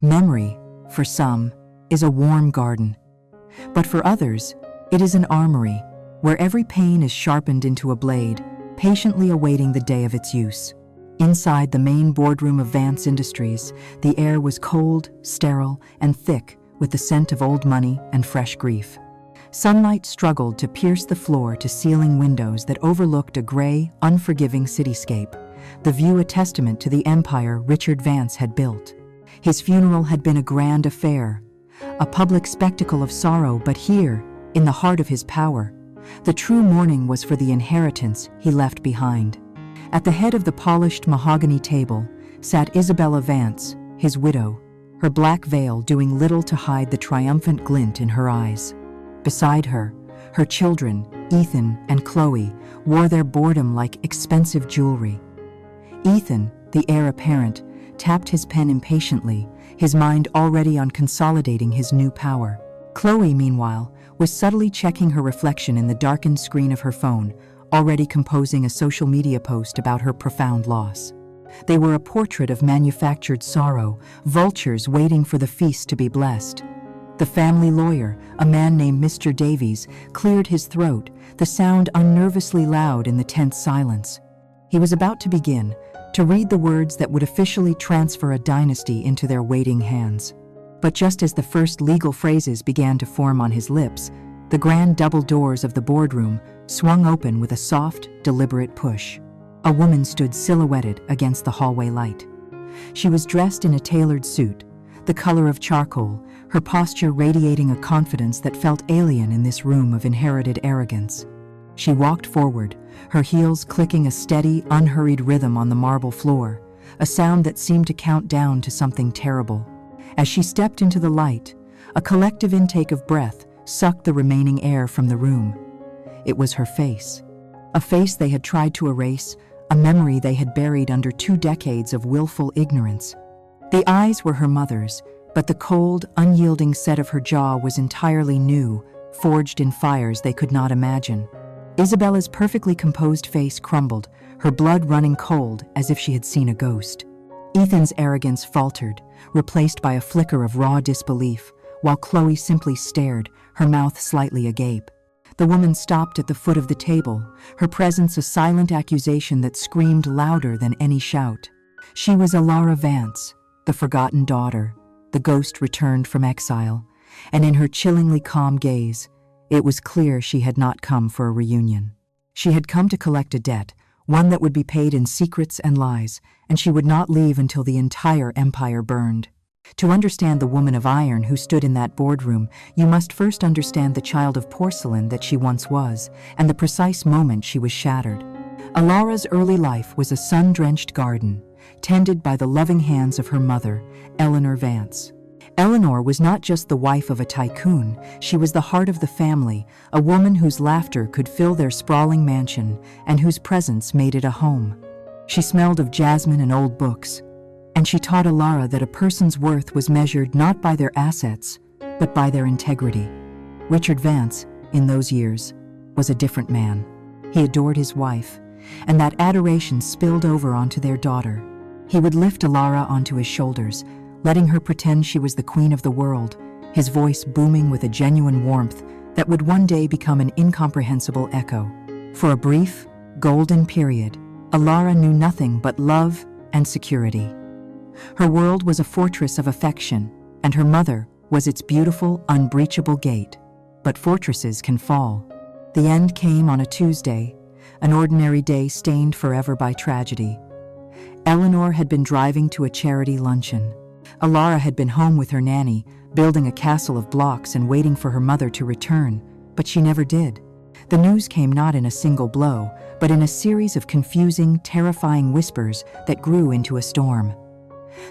Memory, for some, is a warm garden. But for others, it is an armory, where every pain is sharpened into a blade, patiently awaiting the day of its use. Inside the main boardroom of Vance Industries, the air was cold, sterile, and thick with the scent of old money and fresh grief. Sunlight struggled to pierce the floor-to-ceiling windows that overlooked a gray, unforgiving cityscape, the view a testament to the empire Richard Vance had built. His funeral had been a grand affair, a public spectacle of sorrow, but here, in the heart of his power, the true mourning was for the inheritance he left behind. At the head of the polished mahogany table sat Isabella Vance, his widow, her black veil doing little to hide the triumphant glint in her eyes. Beside her, her children, Ethan and Chloe, wore their boredom like expensive jewelry. Ethan, the heir apparent, tapped his pen impatiently, his mind already on consolidating his new power. Chloe, meanwhile, was subtly checking her reflection in the darkened screen of her phone, already composing a social media post about her profound loss. They were a portrait of manufactured sorrow, vultures waiting for the feast to be blessed. The family lawyer, a man named Mr. Davies, cleared his throat, the sound unnervously loud in the tense silence. He was about to begin, to read the words that would officially transfer a dynasty into their waiting hands. But just as the first legal phrases began to form on his lips, the grand double doors of the boardroom swung open with a soft, deliberate push. A woman stood silhouetted against the hallway light. She was dressed in a tailored suit, the color of charcoal, her posture radiating a confidence that felt alien in this room of inherited arrogance. She walked forward, her heels clicking a steady, unhurried rhythm on the marble floor, a sound that seemed to count down to something terrible. As she stepped into the light, a collective intake of breath sucked the remaining air from the room. It was her face. A face they had tried to erase, a memory they had buried under 2 decades of willful ignorance. The eyes were her mother's, but the cold, unyielding set of her jaw was entirely new, forged in fires they could not imagine. Isabella's perfectly composed face crumbled, her blood running cold as if she had seen a ghost. Ethan's arrogance faltered, replaced by a flicker of raw disbelief, while Chloe simply stared, her mouth slightly agape. The woman stopped at the foot of the table, her presence a silent accusation that screamed louder than any shout. She was Alara Vance, the forgotten daughter, the ghost returned from exile, and in her chillingly calm gaze, it was clear she had not come for a reunion. She had come to collect a debt, one that would be paid in secrets and lies, and she would not leave until the entire empire burned. To understand the woman of iron who stood in that boardroom, you must first understand the child of porcelain that she once was, and the precise moment she was shattered. Alara's early life was a sun-drenched garden, tended by the loving hands of her mother, Eleanor Vance. Eleanor was not just the wife of a tycoon, she was the heart of the family, a woman whose laughter could fill their sprawling mansion and whose presence made it a home. She smelled of jasmine and old books, and she taught Alara that a person's worth was measured not by their assets, but by their integrity. Richard Vance, in those years, was a different man. He adored his wife, and that adoration spilled over onto their daughter. He would lift Alara onto his shoulders, letting her pretend she was the queen of the world, his voice booming with a genuine warmth that would one day become an incomprehensible echo. For a brief, golden period, Alara knew nothing but love and security. Her world was a fortress of affection, and her mother was its beautiful, unbreachable gate. But fortresses can fall. The end came on a Tuesday, an ordinary day stained forever by tragedy. Eleanor had been driving to a charity luncheon. Alara had been home with her nanny, building a castle of blocks and waiting for her mother to return, but she never did. The news came not in a single blow, but in a series of confusing, terrifying whispers that grew into a storm.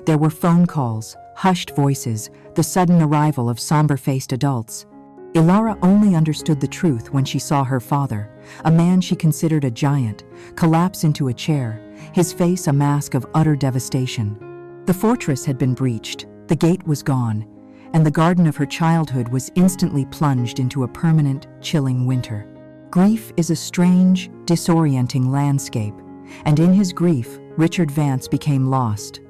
There were phone calls, hushed voices, the sudden arrival of somber-faced adults. Alara only understood the truth when she saw her father, a man she considered a giant, collapse into a chair, his face a mask of utter devastation. The fortress had been breached, the gate was gone, and the garden of her childhood was instantly plunged into a permanent, chilling winter. Grief is a strange, disorienting landscape, and in his grief, Richard Vance became lost.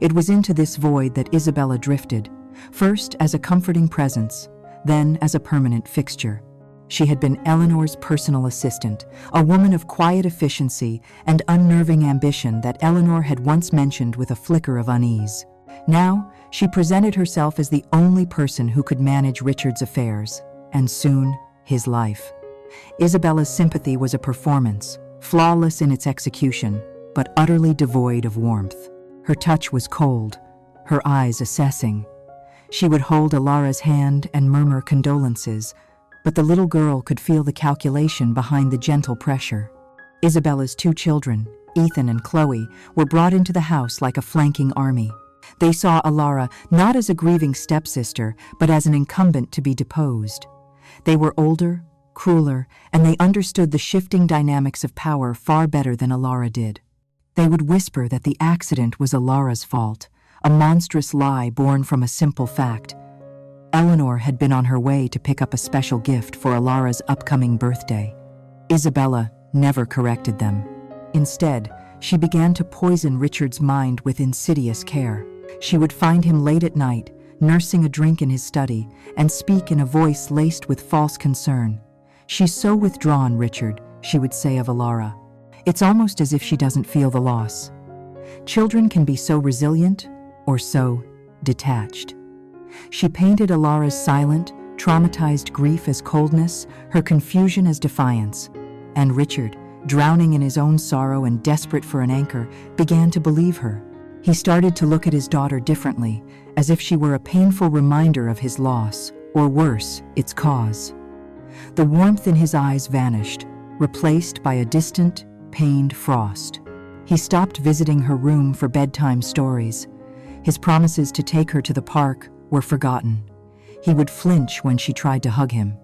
It was into this void that Isabella drifted, first as a comforting presence, then as a permanent fixture. She had been Eleanor's personal assistant, a woman of quiet efficiency and unnerving ambition that Eleanor had once mentioned with a flicker of unease. Now, she presented herself as the only person who could manage Richard's affairs, and soon, his life. Isabella's sympathy was a performance, flawless in its execution, but utterly devoid of warmth. Her touch was cold, her eyes assessing. She would hold Alara's hand and murmur condolences, but the little girl could feel the calculation behind the gentle pressure. Isabella's 2 children, Ethan and Chloe, were brought into the house like a flanking army. They saw Alara not as a grieving stepsister, but as an incumbent to be deposed. They were older, crueler, and they understood the shifting dynamics of power far better than Alara did. They would whisper that the accident was Alara's fault, a monstrous lie born from a simple fact. Eleanor had been on her way to pick up a special gift for Alara's upcoming birthday. Isabella never corrected them. Instead, she began to poison Richard's mind with insidious care. She would find him late at night, nursing a drink in his study, and speak in a voice laced with false concern. "She's so withdrawn, Richard," she would say of Alara. "It's almost as if she doesn't feel the loss." Children can be so resilient or so detached. She painted Alara's silent, traumatized grief as coldness, her confusion as defiance. And Richard, drowning in his own sorrow and desperate for an anchor, began to believe her. He started to look at his daughter differently, as if she were a painful reminder of his loss, or worse, its cause. The warmth in his eyes vanished, replaced by a distant, pained frost. He stopped visiting her room for bedtime stories. His promises to take her to the park were forgotten. He would flinch when she tried to hug him.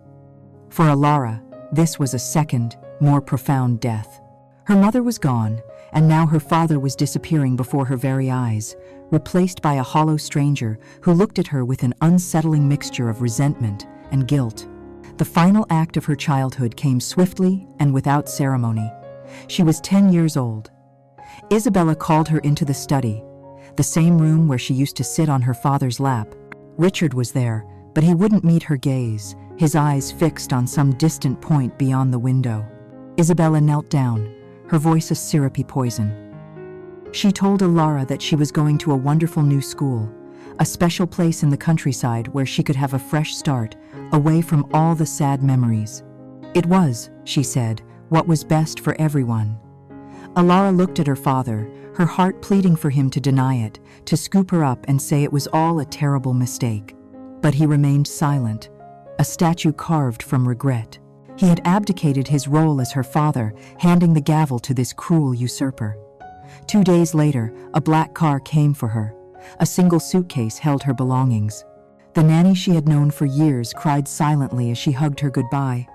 For Alara, this was a second, more profound death. Her mother was gone, and now her father was disappearing before her very eyes, replaced by a hollow stranger who looked at her with an unsettling mixture of resentment and guilt. The final act of her childhood came swiftly and without ceremony. She was 10 years old. Isabella called her into the study, the same room where she used to sit on her father's lap. Richard was there, but he wouldn't meet her gaze, his eyes fixed on some distant point beyond the window. Isabella knelt down, her voice a syrupy poison. She told Alara that she was going to a wonderful new school, a special place in the countryside where she could have a fresh start, away from all the sad memories. It was, she said, what was best for everyone. Alara looked at her father, her heart pleading for him to deny it, to scoop her up and say it was all a terrible mistake. But he remained silent, a statue carved from regret. He had abdicated his role as her father, handing the gavel to this cruel usurper. 2 days later, a black car came for her. A single suitcase held her belongings. The nanny she had known for years cried silently as she hugged her goodbye.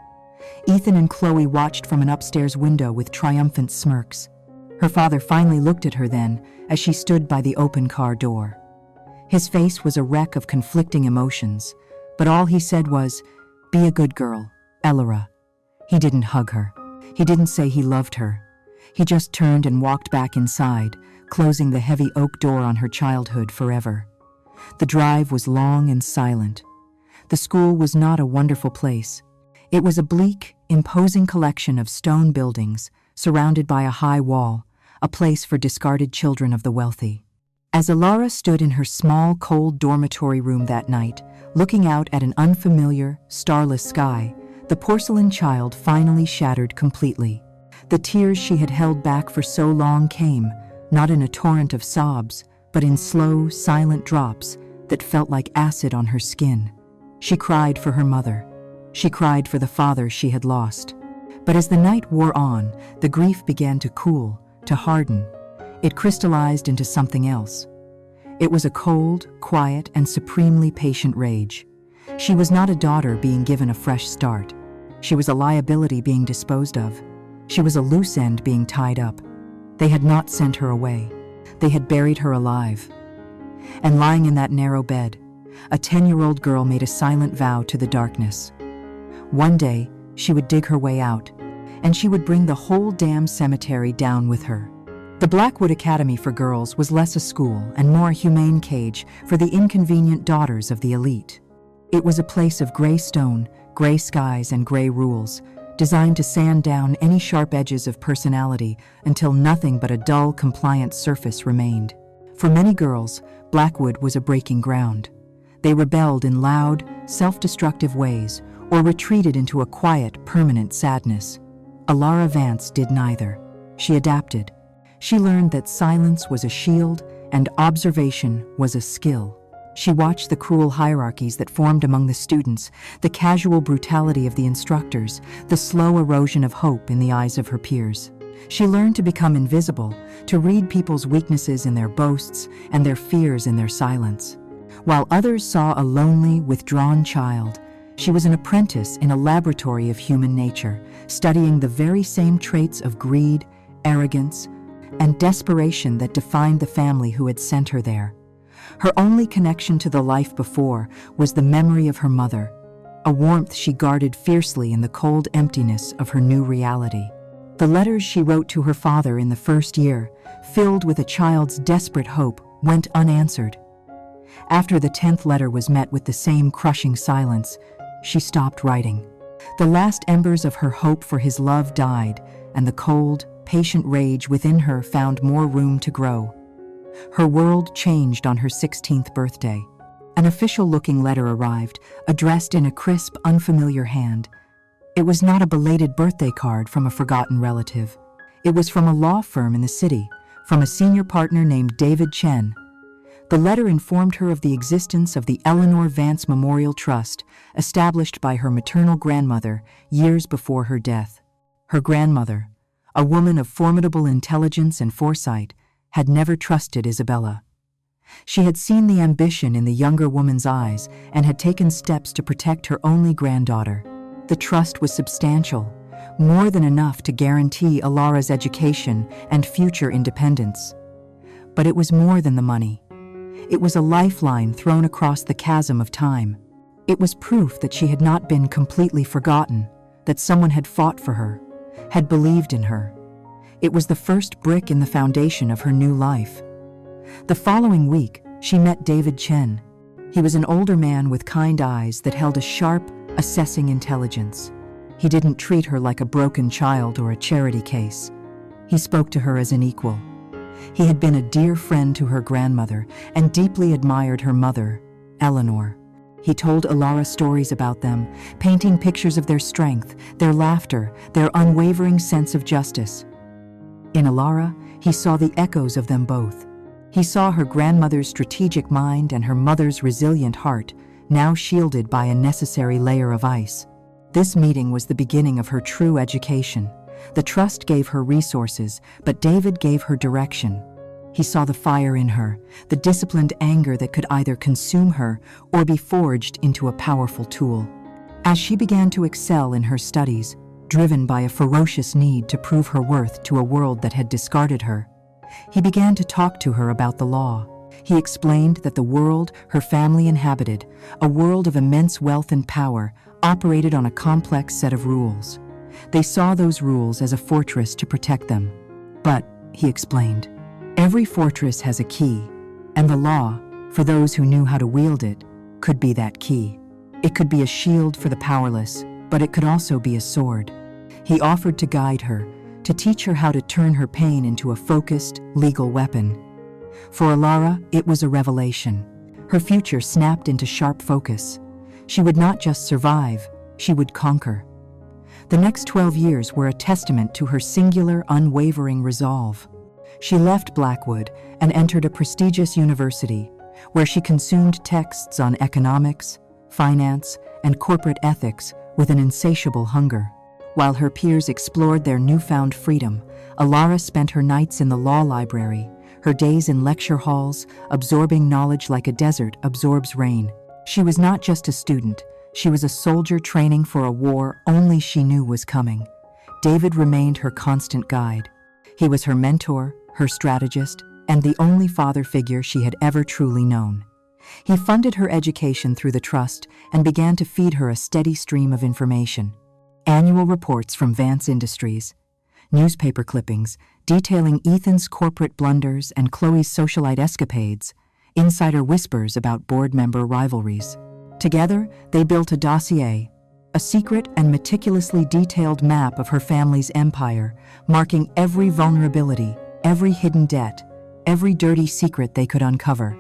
Ethan and Chloe watched from an upstairs window with triumphant smirks. Her father finally looked at her then, as she stood by the open car door. His face was a wreck of conflicting emotions, but all he said was, "Be a good girl, Elora." He didn't hug her. He didn't say he loved her. He just turned and walked back inside, closing the heavy oak door on her childhood forever. The drive was long and silent. The school was not a wonderful place. It was a bleak, imposing collection of stone buildings, surrounded by a high wall, a place for discarded children of the wealthy. As Alara stood in her small, cold dormitory room that night, looking out at an unfamiliar, starless sky, the porcelain child finally shattered completely. The tears she had held back for so long came, not in a torrent of sobs, but in slow, silent drops that felt like acid on her skin. She cried for her mother. She cried for the father she had lost. But as the night wore on, the grief began to cool, to harden. It crystallized into something else. It was a cold, quiet, and supremely patient rage. She was not a daughter being given a fresh start. She was a liability being disposed of. She was a loose end being tied up. They had not sent her away. They had buried her alive. And lying in that narrow bed, a 10-year-old girl made a silent vow to the darkness. One day, she would dig her way out, and she would bring the whole damn cemetery down with her. The Blackwood Academy for Girls was less a school and more a humane cage for the inconvenient daughters of the elite. It was a place of gray stone, gray skies, and gray rules, designed to sand down any sharp edges of personality until nothing but a dull, compliant surface remained. For many girls, Blackwood was a breaking ground. They rebelled in loud, self-destructive ways or retreated into a quiet, permanent sadness. Alara Vance did neither. She adapted. She learned that silence was a shield and observation was a skill. She watched the cruel hierarchies that formed among the students, the casual brutality of the instructors, the slow erosion of hope in the eyes of her peers. She learned to become invisible, to read people's weaknesses in their boasts and their fears in their silence. While others saw a lonely, withdrawn child, she was an apprentice in a laboratory of human nature, studying the very same traits of greed, arrogance, and desperation that defined the family who had sent her there. Her only connection to the life before was the memory of her mother, a warmth she guarded fiercely in the cold emptiness of her new reality. The letters she wrote to her father in the first year, filled with a child's desperate hope, went unanswered. After the 10th letter was met with the same crushing silence, she stopped writing. The last embers of her hope for his love died, and the cold, patient rage within her found more room to grow. Her world changed on her 16th birthday. An official-looking letter arrived, addressed in a crisp, unfamiliar hand. It was not a belated birthday card from a forgotten relative. It was from a law firm in the city, from a senior partner named David Chen. The letter informed her of the existence of the Eleanor Vance Memorial Trust, established by her maternal grandmother years before her death. Her grandmother, a woman of formidable intelligence and foresight, had never trusted Isabella. She had seen the ambition in the younger woman's eyes and had taken steps to protect her only granddaughter. The trust was substantial, more than enough to guarantee Alara's education and future independence. But it was more than the money. It was a lifeline thrown across the chasm of time. It was proof that she had not been completely forgotten, that someone had fought for her, had believed in her. It was the first brick in the foundation of her new life. The following week, she met David Chen. He was an older man with kind eyes that held a sharp, assessing intelligence. He didn't treat her like a broken child or a charity case. He spoke to her as an equal. He had been a dear friend to her grandmother and deeply admired her mother, Eleanor. He told Alara stories about them, painting pictures of their strength, their laughter, their unwavering sense of justice. In Alara, he saw the echoes of them both. He saw her grandmother's strategic mind and her mother's resilient heart, now shielded by a necessary layer of ice. This meeting was the beginning of her true education. The trust gave her resources, but David gave her direction. He saw the fire in her, the disciplined anger that could either consume her or be forged into a powerful tool. As she began to excel in her studies, driven by a ferocious need to prove her worth to a world that had discarded her, he began to talk to her about the law. He explained that the world her family inhabited, a world of immense wealth and power, operated on a complex set of rules. They saw those rules as a fortress to protect them. But, he explained, every fortress has a key, and the law, for those who knew how to wield it, could be that key. It could be a shield for the powerless, but it could also be a sword. He offered to guide her, to teach her how to turn her pain into a focused, legal weapon. For Alara, it was a revelation. Her future snapped into sharp focus. She would not just survive, she would conquer. The next 12 years were a testament to her singular, unwavering resolve. She left Blackwood and entered a prestigious university, where she consumed texts on economics, finance, and corporate ethics with an insatiable hunger. While her peers explored their newfound freedom, Alara spent her nights in the law library, her days in lecture halls, absorbing knowledge like a desert absorbs rain. She was not just a student, she was a soldier training for a war only she knew was coming. David remained her constant guide. He was her mentor, her strategist, and the only father figure she had ever truly known. He funded her education through the trust and began to feed her a steady stream of information. Annual reports from Vance Industries, newspaper clippings, detailing Ethan's corporate blunders and Chloe's socialite escapades, insider whispers about board member rivalries. Together, they built a dossier, a secret and meticulously detailed map of her family's empire, marking every vulnerability, every hidden debt, every dirty secret they could uncover.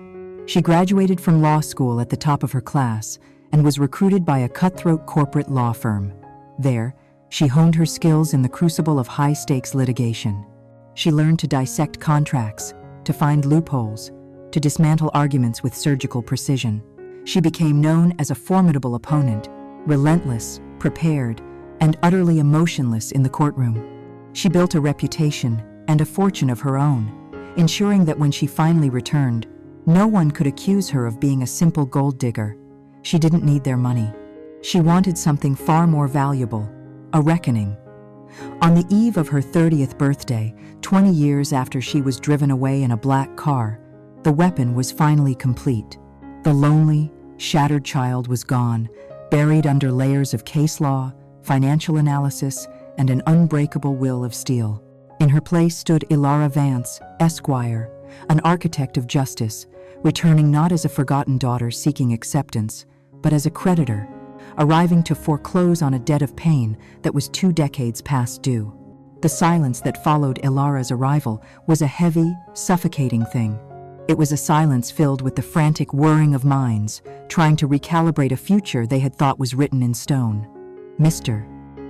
She graduated from law school at the top of her class and was recruited by a cutthroat corporate law firm. There, she honed her skills in the crucible of high-stakes litigation. She learned to dissect contracts, to find loopholes, to dismantle arguments with surgical precision. She became known as a formidable opponent, relentless, prepared, and utterly emotionless in the courtroom. She built a reputation and a fortune of her own, ensuring that when she finally returned, no one could accuse her of being a simple gold digger. She didn't need their money. She wanted something far more valuable, a reckoning. On the eve of her 30th birthday, 20 years after she was driven away in a black car, the weapon was finally complete. The lonely, shattered child was gone, buried under layers of case law, financial analysis, and an unbreakable will of steel. In her place stood Ilara Vance, Esquire, an architect of justice, returning not as a forgotten daughter seeking acceptance, but as a creditor, arriving to foreclose on a debt of pain that was 2 decades past due. The silence that followed Ilara's arrival was a heavy, suffocating thing. It was a silence filled with the frantic whirring of minds, trying to recalibrate a future they had thought was written in stone. Mr.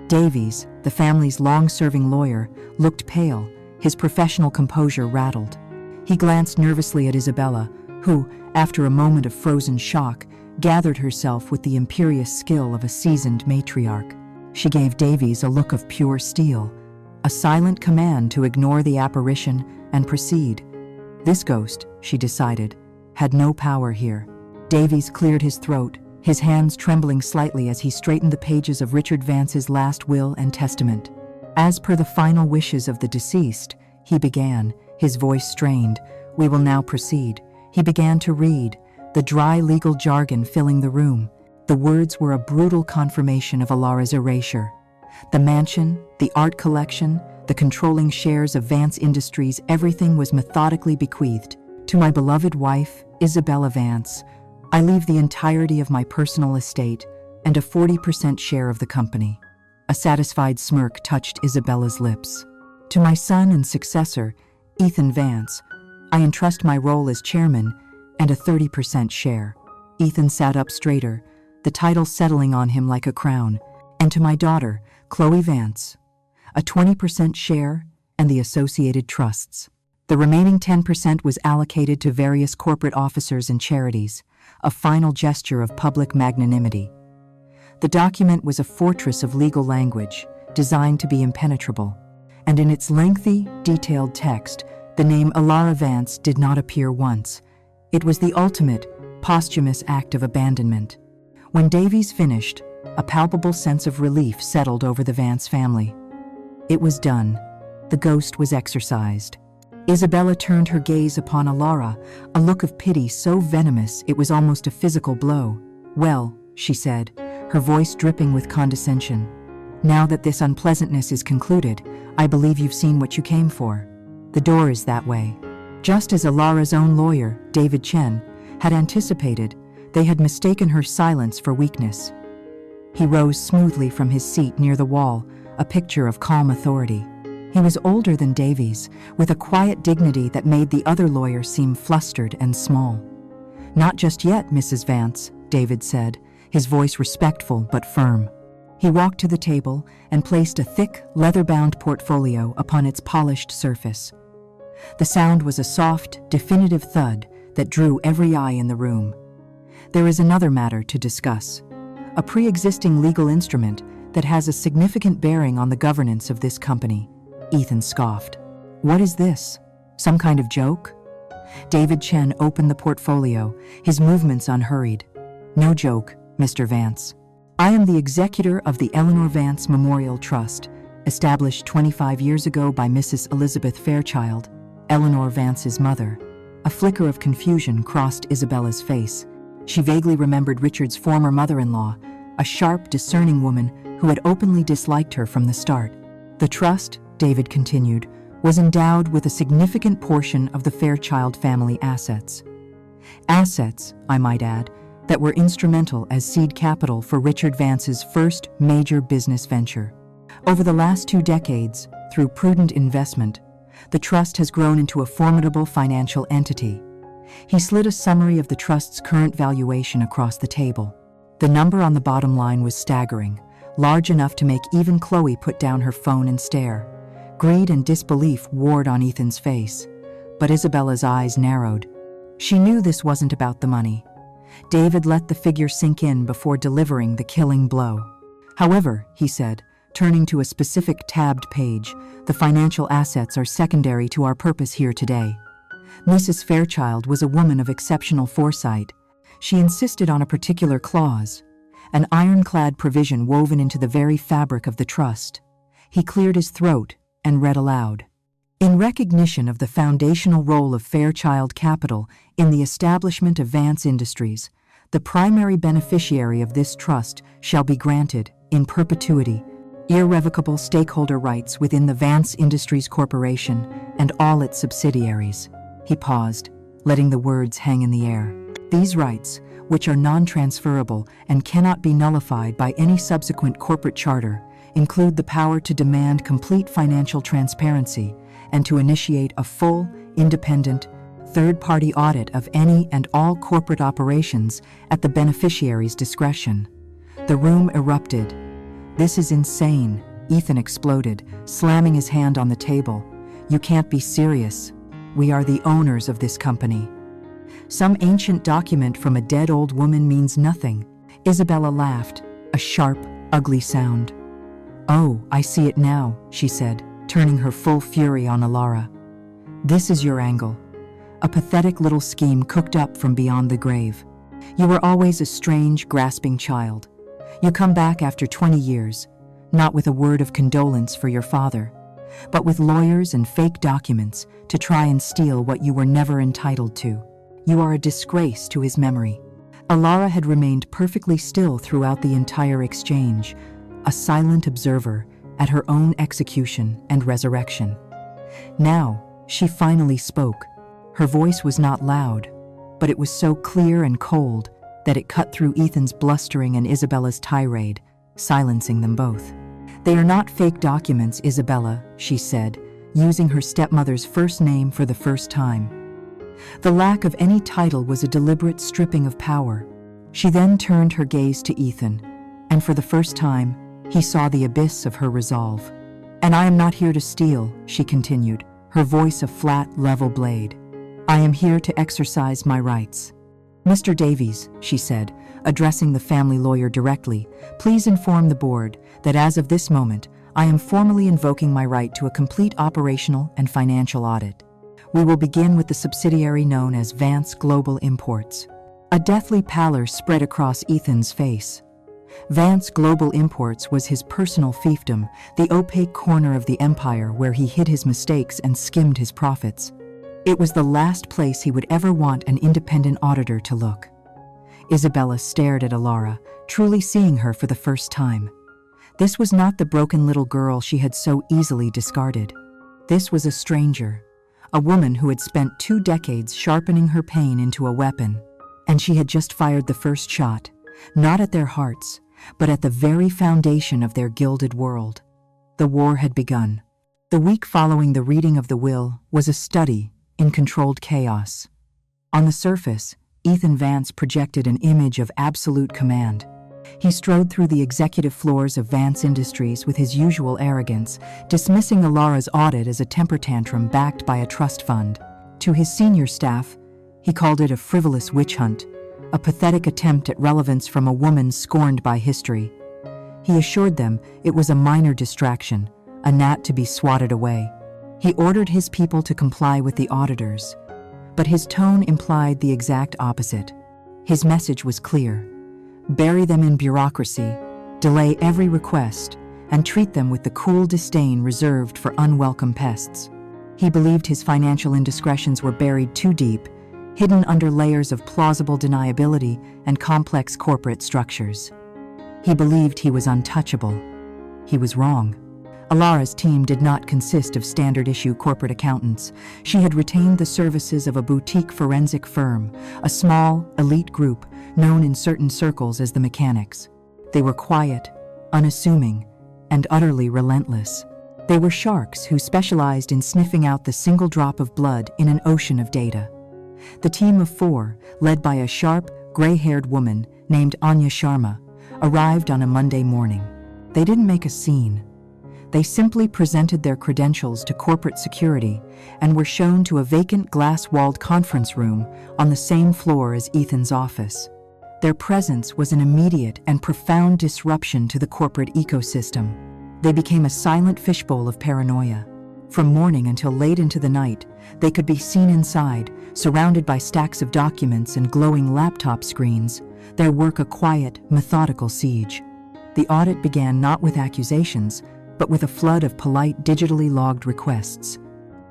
Davies, the family's long-serving lawyer, looked pale, his professional composure rattled. He glanced nervously at Isabella, who, after a moment of frozen shock, gathered herself with the imperious skill of a seasoned matriarch. She gave Davies a look of pure steel, a silent command to ignore the apparition and proceed. This ghost, she decided, had no power here. Davies cleared his throat, his hands trembling slightly as he straightened the pages of Richard Vance's last will and testament. As per the final wishes of the deceased, he began, his voice strained. "We will now proceed." He began to read, the dry legal jargon filling the room. The words were a brutal confirmation of Ilara's erasure. The mansion, the art collection, the controlling shares of Vance Industries, everything was methodically bequeathed. "To my beloved wife, Isabella Vance, I leave the entirety of my personal estate and a 40% share of the company." A satisfied smirk touched Isabella's lips. "To my son and successor, Ethan Vance, I entrust my role as chairman and a 30% share." Ethan sat up straighter, the title settling on him like a crown. "And to my daughter, Chloe Vance, a 20% share and the associated trusts." The remaining 10% was allocated to various corporate officers and charities, a final gesture of public magnanimity. The document was a fortress of legal language, designed to be impenetrable, and in its lengthy, detailed text, the name Ilara Vance did not appear once. It was the ultimate, posthumous act of abandonment. When Davies finished, a palpable sense of relief settled over the Vance family. It was done. The ghost was exorcised. Isabella turned her gaze upon Ilara, a look of pity so venomous it was almost a physical blow. "Well," she said, her voice dripping with condescension, "now that this unpleasantness is concluded, I believe you've seen what you came for. The door is that way." Just as Ilara's own lawyer, David Chen, had anticipated, they had mistaken her silence for weakness. He rose smoothly from his seat near the wall, a picture of calm authority. He was older than Davies, with a quiet dignity that made the other lawyer seem flustered and small. "Not just yet, Mrs. Vance," David said, his voice respectful but firm. He walked to the table and placed a thick, leather-bound portfolio upon its polished surface. The sound was a soft, definitive thud that drew every eye in the room. "There is another matter to discuss. A pre-existing legal instrument that has a significant bearing on the governance of this company." Ethan scoffed. "What is this? Some kind of joke?" David Chen opened the portfolio, his movements unhurried. "No joke, Mr. Vance. I am the executor of the Eleanor Vance Memorial Trust, established 25 years ago by Mrs. Elizabeth Fairchild, Eleanor Vance's mother." A flicker of confusion crossed Isabella's face. She vaguely remembered Richard's former mother-in-law, a sharp, discerning woman who had openly disliked her from the start. "The trust," David continued, was endowed with a significant portion of the Fairchild family assets. Assets, I might add, that were instrumental as seed capital for Richard Vance's first major business venture. Over the last 2 decades, through prudent investment, the trust has grown into a formidable financial entity. He slid a summary of the trust's current valuation across the table. The number on the bottom line was staggering, large enough to make even Chloe put down her phone and stare. Greed and disbelief warred on Ethan's face, but Isabella's eyes narrowed. She knew this wasn't about the money. David let the figure sink in before delivering the killing blow. However, he said, turning to a specific tabbed page, the financial assets are secondary to our purpose here today. Mrs. Fairchild was a woman of exceptional foresight. She insisted on a particular clause, an ironclad provision woven into the very fabric of the trust. He cleared his throat and read aloud. In recognition of the foundational role of Fairchild Capital in the establishment of Vance Industries, the primary beneficiary of this trust shall be granted, in perpetuity, irrevocable stakeholder rights within the Vance Industries Corporation and all its subsidiaries. He paused, letting the words hang in the air. These rights, which are non-transferable and cannot be nullified by any subsequent corporate charter, include the power to demand complete financial transparency and to initiate a full, independent, third-party audit of any and all corporate operations at the beneficiary's discretion. The room erupted. "This is insane," Ethan exploded, slamming his hand on the table. "You can't be serious. We are the owners of this company." "Some ancient document from a dead old woman means nothing." Isabella laughed, a sharp, ugly sound. "Oh, I see it now," she said, turning her full fury on Alara. "This is your angle. A pathetic little scheme cooked up from beyond the grave. You were always a strange, grasping child. You come back after 20 years, not with a word of condolence for your father, but with lawyers and fake documents to try and steal what you were never entitled to. You are a disgrace to his memory." Alara had remained perfectly still throughout the entire exchange, a silent observer at her own execution and resurrection. Now, she finally spoke. Her voice was not loud, but it was so clear and cold that it cut through Ethan's blustering and Isabella's tirade, silencing them both. "They are not fake documents, Isabella," she said, using her stepmother's first name for the first time. The lack of any title was a deliberate stripping of power. She then turned her gaze to Ethan, and for the first time, he saw the abyss of her resolve. "And I am not here to steal," she continued, her voice a flat, level blade. "I am here to exercise my rights." "Mr. Davies," she said, addressing the family lawyer directly, "please inform the board that as of this moment, I am formally invoking my right to a complete operational and financial audit. We will begin with the subsidiary known as Vance Global Imports." A deathly pallor spread across Ethan's face. Vance Global Imports was his personal fiefdom, the opaque corner of the empire where he hid his mistakes and skimmed his profits. It was the last place he would ever want an independent auditor to look. Isabella stared at Alara, truly seeing her for the first time. This was not the broken little girl she had so easily discarded. This was a stranger, a woman who had spent 2 decades sharpening her pain into a weapon, and she had just fired the first shot, not at their hearts, but at the very foundation of their gilded world. The war had begun. The week following the reading of the will was a study in controlled chaos. On the surface, Ethan Vance projected an image of absolute command. He strode through the executive floors of Vance Industries with his usual arrogance, dismissing Alara's audit as a temper tantrum backed by a trust fund. To his senior staff, he called it a frivolous witch hunt, a pathetic attempt at relevance from a woman scorned by history. He assured them it was a minor distraction, a gnat to be swatted away. He ordered his people to comply with the auditors, but his tone implied the exact opposite. His message was clear: bury them in bureaucracy, delay every request, and treat them with the cool disdain reserved for unwelcome pests. He believed his financial indiscretions were buried too deep, hidden under layers of plausible deniability and complex corporate structures. He believed he was untouchable. He was wrong. Alara's team did not consist of standard-issue corporate accountants. She had retained the services of a boutique forensic firm, a small, elite group known in certain circles as the Mechanics. They were quiet, unassuming, and utterly relentless. They were sharks who specialized in sniffing out the single drop of blood in an ocean of data. The team of 4, led by a sharp, gray-haired woman named Anya Sharma, arrived on a Monday morning. They didn't make a scene. They simply presented their credentials to corporate security and were shown to a vacant glass-walled conference room on the same floor as Ethan's office. Their presence was an immediate and profound disruption to the corporate ecosystem. They became a silent fishbowl of paranoia. From morning until late into the night, they could be seen inside, surrounded by stacks of documents and glowing laptop screens, their work a quiet, methodical siege. The audit began not with accusations, but with a flood of polite, digitally logged requests.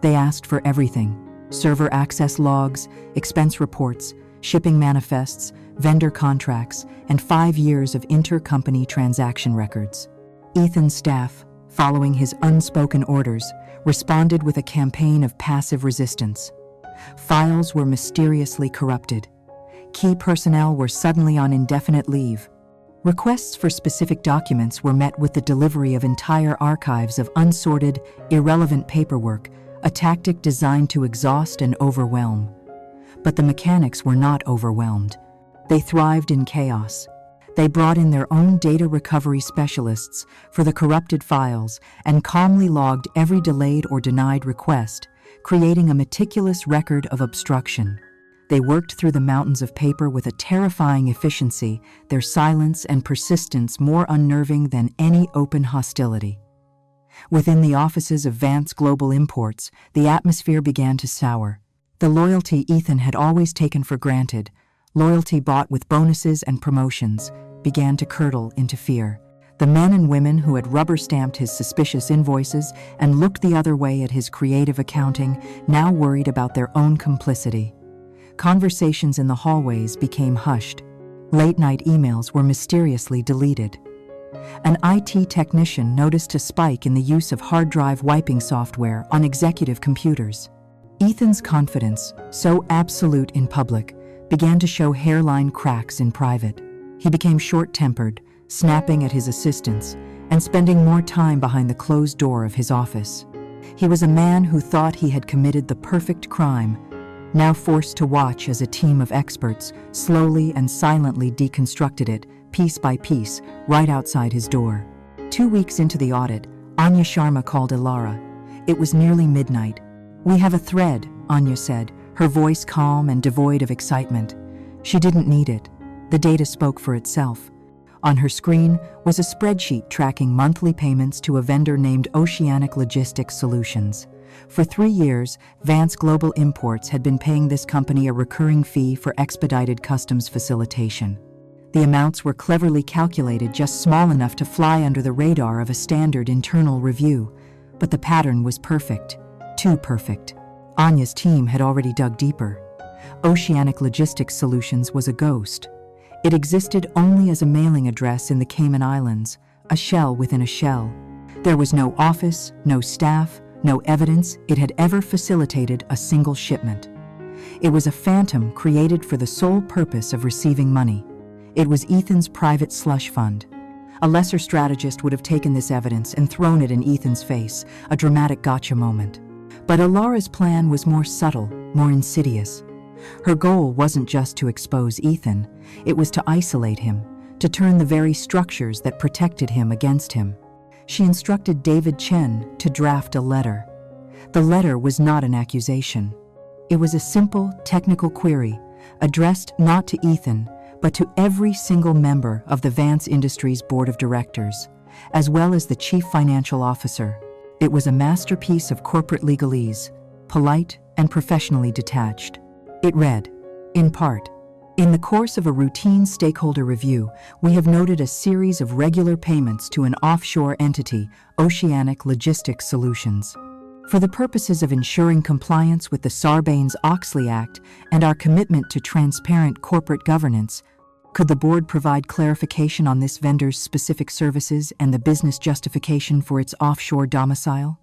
They asked for everything: server access logs, expense reports, shipping manifests, vendor contracts, and 5 years of intercompany transaction records. Ethan's staff, following his unspoken orders, responded with a campaign of passive resistance. Files were mysteriously corrupted. Key personnel were suddenly on indefinite leave. Requests for specific documents were met with the delivery of entire archives of unsorted, irrelevant paperwork, a tactic designed to exhaust and overwhelm. But the Mechanics were not overwhelmed. They thrived in chaos. They brought in their own data recovery specialists for the corrupted files and calmly logged every delayed or denied request, creating a meticulous record of obstruction. They worked through the mountains of paper with a terrifying efficiency, their silence and persistence more unnerving than any open hostility. Within the offices of Vance Global Imports, the atmosphere began to sour. The loyalty Ethan had always taken for granted, loyalty bought with bonuses and promotions, began to curdle into fear. The men and women who had rubber-stamped his suspicious invoices and looked the other way at his creative accounting now worried about their own complicity. Conversations in the hallways became hushed. Late-night emails were mysteriously deleted. An IT technician noticed a spike in the use of hard drive wiping software on executive computers. Ethan's confidence, so absolute in public, began to show hairline cracks in private. He became short-tempered, snapping at his assistants, and spending more time behind the closed door of his office. He was a man who thought he had committed the perfect crime, now forced to watch as a team of experts slowly and silently deconstructed it, piece by piece, right outside his door. 2 weeks into the audit, Anya Sharma called Alara. It was nearly midnight. "We have a thread," Anya said, her voice calm and devoid of excitement. She didn't need it. The data spoke for itself. On her screen was a spreadsheet tracking monthly payments to a vendor named Oceanic Logistics Solutions. For 3 years, Vance Global Imports had been paying this company a recurring fee for expedited customs facilitation. The amounts were cleverly calculated just small enough to fly under the radar of a standard internal review, but the pattern was perfect. Too perfect. Anya's team had already dug deeper. Oceanic Logistics Solutions was a ghost. It existed only as a mailing address in the Cayman Islands, a shell within a shell. There was no office, no staff, no evidence it had ever facilitated a single shipment. It was a phantom created for the sole purpose of receiving money. It was Ethan's private slush fund. A lesser strategist would have taken this evidence and thrown it in Ethan's face, a dramatic gotcha moment. But Alara's plan was more subtle, more insidious. Her goal wasn't just to expose Ethan, it was to isolate him, to turn the very structures that protected him against him. She instructed David Chen to draft a letter. The letter was not an accusation. It was a simple, technical query, addressed not to Ethan, but to every single member of the Vance Industries Board of Directors, as well as the Chief Financial Officer. It was a masterpiece of corporate legalese, polite and professionally detached. It read, in part, "In the course of a routine stakeholder review, we have noted a series of regular payments to an offshore entity, Oceanic Logistics Solutions. For the purposes of ensuring compliance with the Sarbanes-Oxley Act and our commitment to transparent corporate governance, Could the board provide clarification on this vendor's specific services and the business justification for its offshore domicile?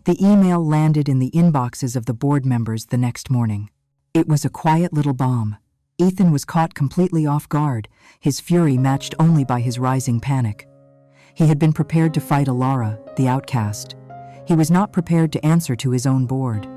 The email landed in the inboxes of the board members the next morning. It was a quiet little bomb. Ethan was caught completely off guard, his fury matched only by his rising panic. He had been prepared to fight Alara, the outcast. He was not prepared to answer to his own board.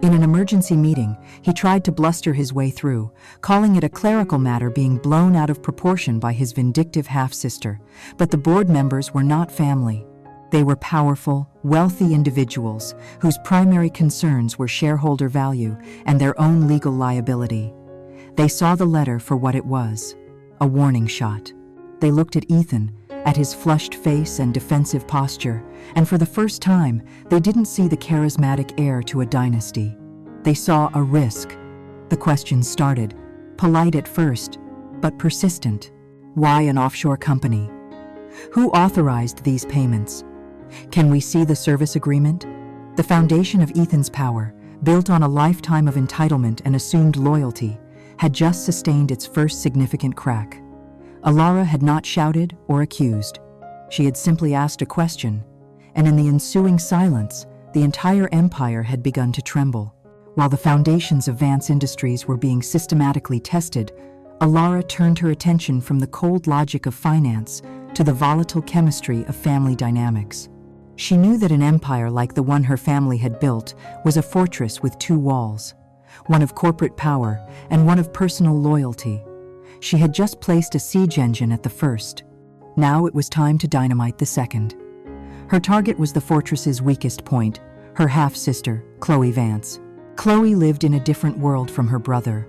In an emergency meeting, he tried to bluster his way through, calling it a clerical matter being blown out of proportion by his vindictive half-sister. But the board members were not family. They were powerful, wealthy individuals whose primary concerns were shareholder value and their own legal liability. They saw the letter for what it was, a warning shot. They looked at Ethan, at his flushed face and defensive posture, and for the first time, they didn't see the charismatic heir to a dynasty. They saw a risk. The questions started, polite at first, but persistent. Why an offshore company? Who authorized these payments? Can we see the service agreement? The foundation of Ethan's power, built on a lifetime of entitlement and assumed loyalty, had just sustained its first significant crack. Alara had not shouted or accused. She had simply asked a question, and in the ensuing silence, the entire empire had begun to tremble. While the foundations of Vance Industries were being systematically tested, Alara turned her attention from the cold logic of finance to the volatile chemistry of family dynamics. She knew that an empire like the one her family had built was a fortress with two walls, one of corporate power and one of personal loyalty. She had just placed a siege engine at the first. Now it was time to dynamite the second. Her target was the fortress's weakest point, her half-sister, Chloe Vance. Chloe lived in a different world from her brother.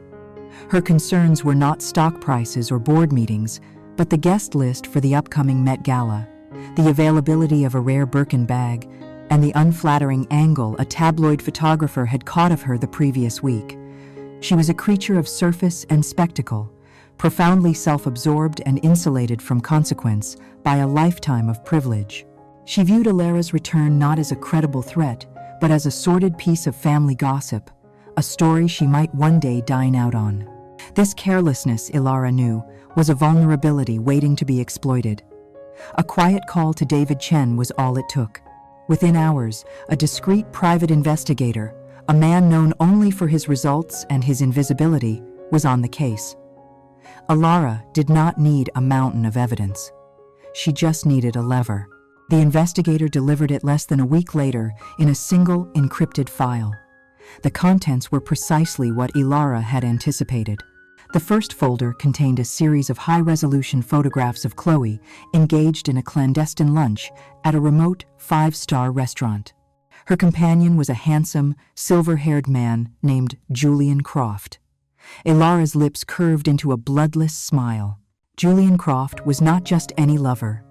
Her concerns were not stock prices or board meetings, but the guest list for the upcoming Met Gala, the availability of a rare Birkin bag, and the unflattering angle a tabloid photographer had caught of her the previous week. She was a creature of surface and spectacle, profoundly self-absorbed and insulated from consequence by a lifetime of privilege. She viewed Alara's return not as a credible threat, but as a sordid piece of family gossip, a story she might one day dine out on. This carelessness, Alara knew, was a vulnerability waiting to be exploited. A quiet call to David Chen was all it took. Within hours, a discreet private investigator, a man known only for his results and his invisibility, was on the case. Alara did not need a mountain of evidence. She just needed a lever. The investigator delivered it less than a week later in a single encrypted file. The contents were precisely what Alara had anticipated. The first folder contained a series of high-resolution photographs of Chloe engaged in a clandestine lunch at a remote five-star restaurant. Her companion was a handsome, silver-haired man named Julian Croft. Alara's lips curved into a bloodless smile. Julian Croft was not just any lover.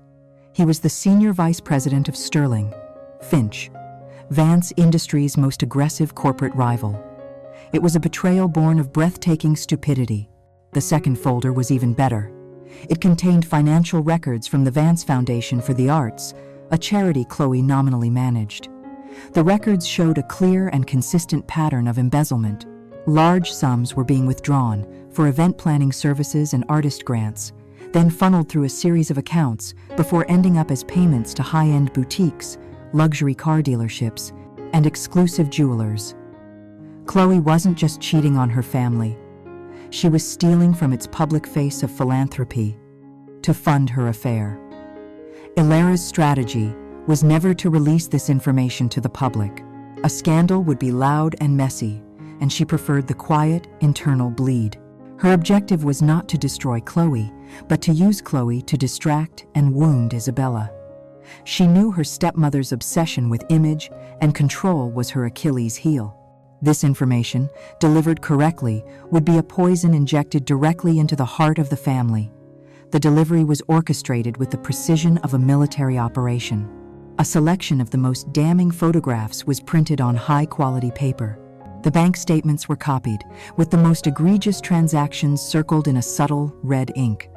He was the senior vice president of Sterling, Finch, Vance Industries' most aggressive corporate rival. It was a betrayal born of breathtaking stupidity. The second folder was even better. It contained financial records from the Vance Foundation for the Arts, a charity Chloe nominally managed. The records showed a clear and consistent pattern of embezzlement. Large sums were being withdrawn for event planning services and artist grants, then funneled through a series of accounts before ending up as payments to high-end boutiques, luxury car dealerships, and exclusive jewelers. Chloe wasn't just cheating on her family. She was stealing from its public face of philanthropy to fund her affair. Alara's strategy was never to release this information to the public. A scandal would be loud and messy, and she preferred the quiet, internal bleed. Her objective was not to destroy Chloe, but to use Chloe to distract and wound Isabella. She knew her stepmother's obsession with image and control was her Achilles heel. This information, delivered correctly, would be a poison injected directly into the heart of the family. The delivery was orchestrated with the precision of a military operation. A selection of the most damning photographs was printed on high-quality paper. The bank statements were copied, with the most egregious transactions circled in a subtle red ink.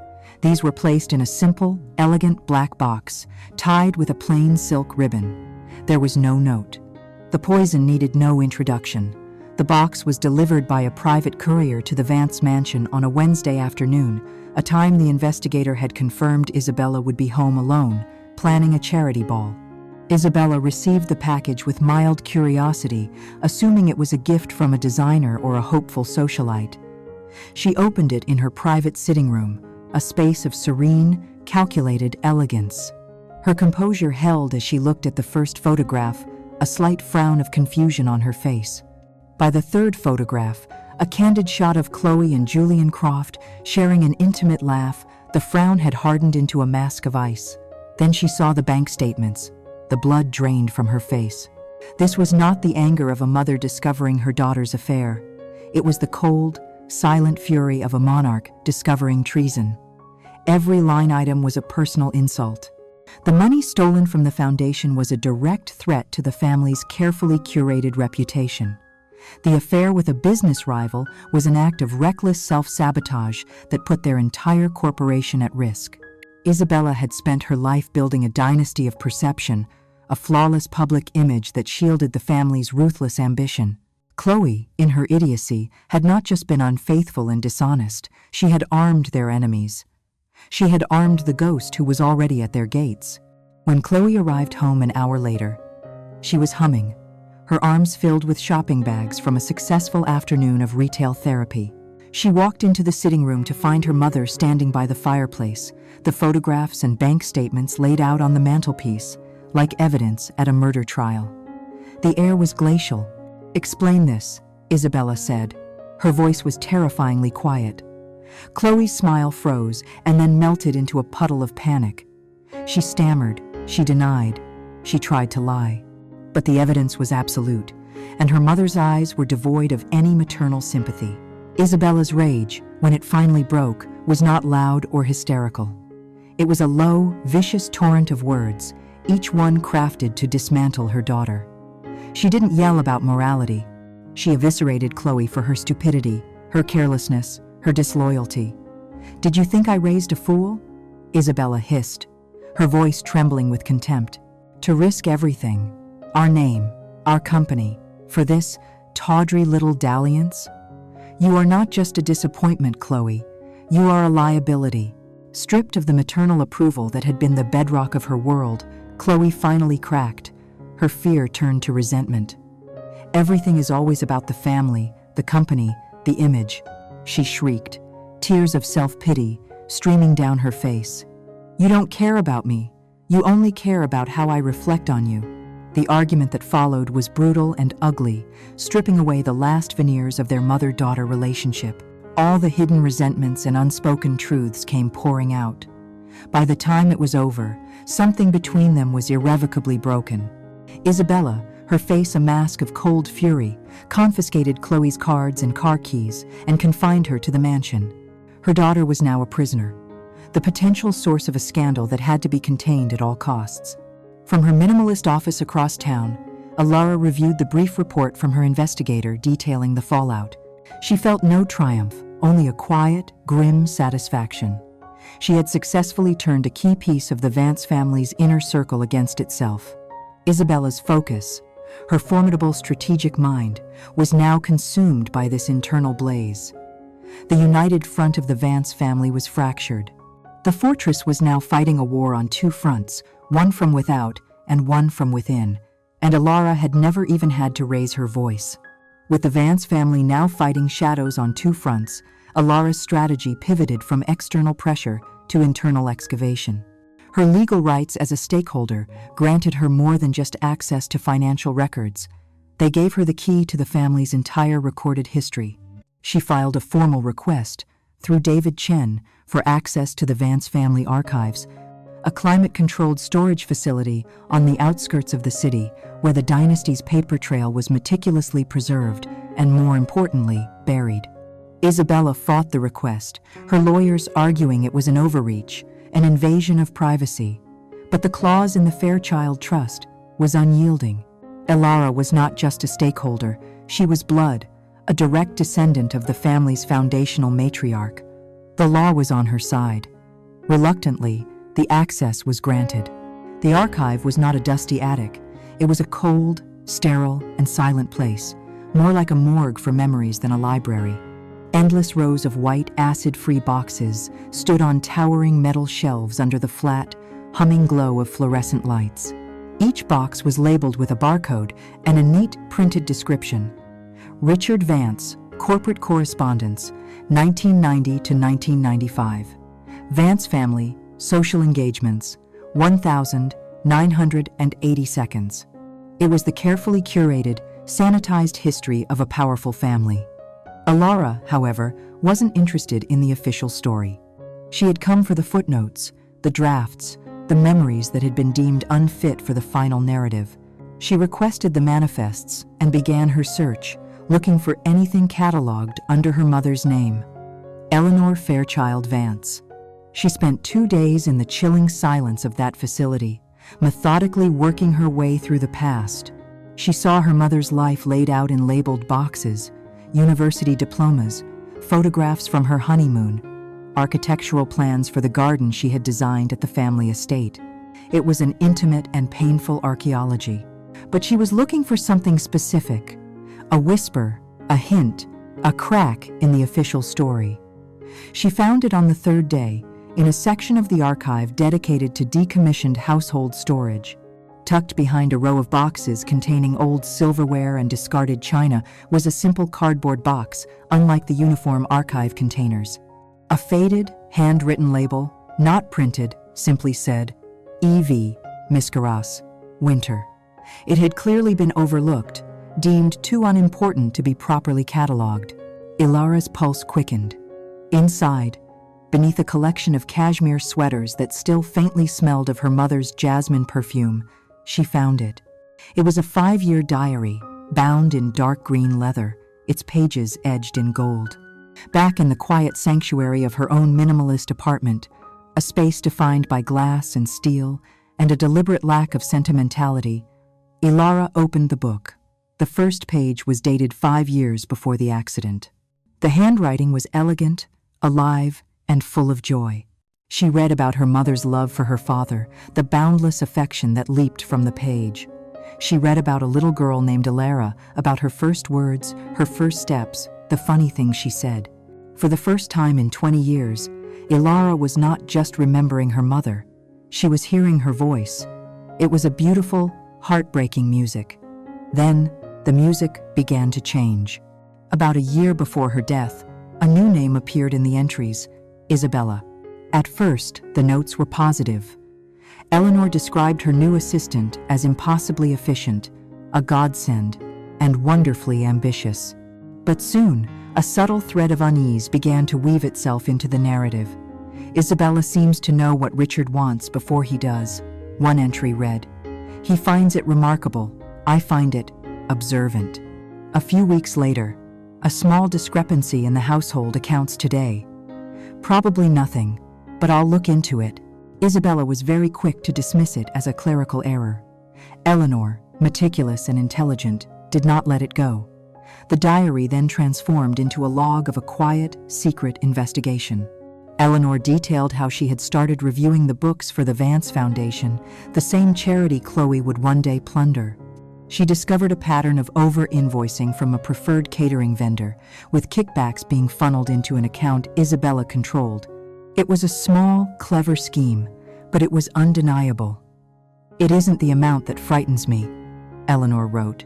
These were placed in a simple, elegant black box, tied with a plain silk ribbon. There was no note. The poison needed no introduction. The box was delivered by a private courier to the Vance mansion on a Wednesday afternoon, a time the investigator had confirmed Isabella would be home alone, planning a charity ball. Isabella received the package with mild curiosity, assuming it was a gift from a designer or a hopeful socialite. She opened it in her private sitting room, a space of serene, calculated elegance. Her composure held as she looked at the first photograph, a slight frown of confusion on her face. By the third photograph, a candid shot of Chloe and Julian Croft sharing an intimate laugh, the frown had hardened into a mask of ice. Then she saw the bank statements. The blood drained from her face. This was not the anger of a mother discovering her daughter's affair. It was the cold, silent fury of a monarch discovering treason. Every line item was a personal insult. The money stolen from the foundation was a direct threat to the family's carefully curated reputation. The affair with a business rival was an act of reckless self-sabotage that put their entire corporation at risk. Isabella had spent her life building a dynasty of perception, a flawless public image that shielded the family's ruthless ambition. Chloe, in her idiocy, had not just been unfaithful and dishonest, she had armed their enemies. She had armed the ghost who was already at their gates. When Chloe arrived home an hour later, she was humming, her arms filled with shopping bags from a successful afternoon of retail therapy. She walked into the sitting room to find her mother standing by the fireplace, the photographs and bank statements laid out on the mantelpiece, like evidence at a murder trial. The air was glacial. "Explain this," Isabella said. Her voice was terrifyingly quiet. Chloe's smile froze and then melted into a puddle of panic. She stammered, she denied, she tried to lie. But the evidence was absolute, and her mother's eyes were devoid of any maternal sympathy. Isabella's rage, when it finally broke, was not loud or hysterical. It was a low, vicious torrent of words, each one crafted to dismantle her daughter. She didn't yell about morality. She eviscerated Chloe for her stupidity, her carelessness, her disloyalty. "Did you think I raised a fool?" Isabella hissed, her voice trembling with contempt. "To risk everything, our name, our company, for this tawdry little dalliance? You are not just a disappointment, Chloe. You are a liability." Stripped of the maternal approval that had been the bedrock of her world, Chloe finally cracked. Her fear turned to resentment. "Everything is always about the family, the company, the image," she shrieked, tears of self-pity streaming down her face. "You don't care about me. You only care about how I reflect on you." The argument that followed was brutal and ugly, stripping away the last veneers of their mother-daughter relationship. All the hidden resentments and unspoken truths came pouring out. By the time it was over, something between them was irrevocably broken. Isabella, her face a mask of cold fury, confiscated Chloe's cards and car keys and confined her to the mansion. Her daughter was now a prisoner, the potential source of a scandal that had to be contained at all costs. From her minimalist office across town, Alara reviewed the brief report from her investigator detailing the fallout. She felt no triumph, only a quiet, grim satisfaction. She had successfully turned a key piece of the Vance family's inner circle against itself. Isabella's focus, her formidable strategic mind, was now consumed by this internal blaze. The united front of the Vance family was fractured. The fortress was now fighting a war on two fronts, one from without and one from within, and Alara had never even had to raise her voice. With the Vance family now fighting shadows on two fronts, Alara's strategy pivoted from external pressure to internal excavation. Her legal rights as a stakeholder granted her more than just access to financial records. They gave her the key to the family's entire recorded history. She filed a formal request, through David Chen, for access to the Vance family archives, a climate-controlled storage facility on the outskirts of the city where the dynasty's paper trail was meticulously preserved and, more importantly, buried. Isabella fought the request, her lawyers arguing it was an overreach, an invasion of privacy. But the clause in the Fairchild Trust was unyielding. Alara was not just a stakeholder, she was blood, a direct descendant of the family's foundational matriarch. The law was on her side. Reluctantly, the access was granted. The archive was not a dusty attic. It was a cold, sterile, and silent place, more like a morgue for memories than a library. Endless rows of white, acid-free boxes stood on towering metal shelves under the flat, humming glow of fluorescent lights. Each box was labeled with a barcode and a neat, printed description. Richard Vance, Corporate Correspondence, 1990 to 1995. Vance Family, Social Engagements, 1,980 seconds. It was the carefully curated, sanitized history of a powerful family. Ilara, however, wasn't interested in the official story. She had come for the footnotes, the drafts, the memories that had been deemed unfit for the final narrative. She requested the manifests and began her search, looking for anything catalogued under her mother's name, Eleanor Fairchild Vance. She spent 2 days in the chilling silence of that facility, methodically working her way through the past. She saw her mother's life laid out in labeled boxes, university diplomas, photographs from her honeymoon, architectural plans for the garden she had designed at the family estate. It was an intimate and painful archaeology, but she was looking for something specific, a whisper, a hint, a crack in the official story. She found it on the 3rd day, in a section of the archive dedicated to decommissioned household storage. Tucked behind a row of boxes containing old silverware and discarded china was a simple cardboard box, unlike the uniform archive containers. A faded, handwritten label, not printed, simply said, E.V. Miscaras, Winter. It had clearly been overlooked, deemed too unimportant to be properly catalogued. Ilara's pulse quickened. Inside, beneath a collection of cashmere sweaters that still faintly smelled of her mother's jasmine perfume, she found it. It was a 5-year diary, bound in dark green leather, its pages edged in gold. Back in the quiet sanctuary of her own minimalist apartment, a space defined by glass and steel and a deliberate lack of sentimentality, Ilara opened the book. The first page was dated 5 years before the accident. The handwriting was elegant, alive, and full of joy. She read about her mother's love for her father, the boundless affection that leaped from the page. She read about a little girl named Ilara, about her first words, her first steps, the funny things she said. For the first time in 20 years, Ilara was not just remembering her mother. She was hearing her voice. It was a beautiful, heartbreaking music. Then, the music began to change. About a year before her death, a new name appeared in the entries, Isabella. At first, the notes were positive. Eleanor described her new assistant as impossibly efficient, a godsend, and wonderfully ambitious. But soon, a subtle thread of unease began to weave itself into the narrative. Isabella seems to know what Richard wants before he does. One entry read, "He finds it remarkable. I find it observant." A few weeks later, a small discrepancy in the household accounts today. "Probably nothing, but I'll look into it." Isabella was very quick to dismiss it as a clerical error. Eleanor, meticulous and intelligent, did not let it go. The diary then transformed into a log of a quiet, secret investigation. Eleanor detailed how she had started reviewing the books for the Vance Foundation, the same charity Chloe would one day plunder. She discovered a pattern of over-invoicing from a preferred catering vendor, with kickbacks being funneled into an account Isabella controlled. It was a small, clever scheme, but it was undeniable. "It isn't the amount that frightens me," Eleanor wrote,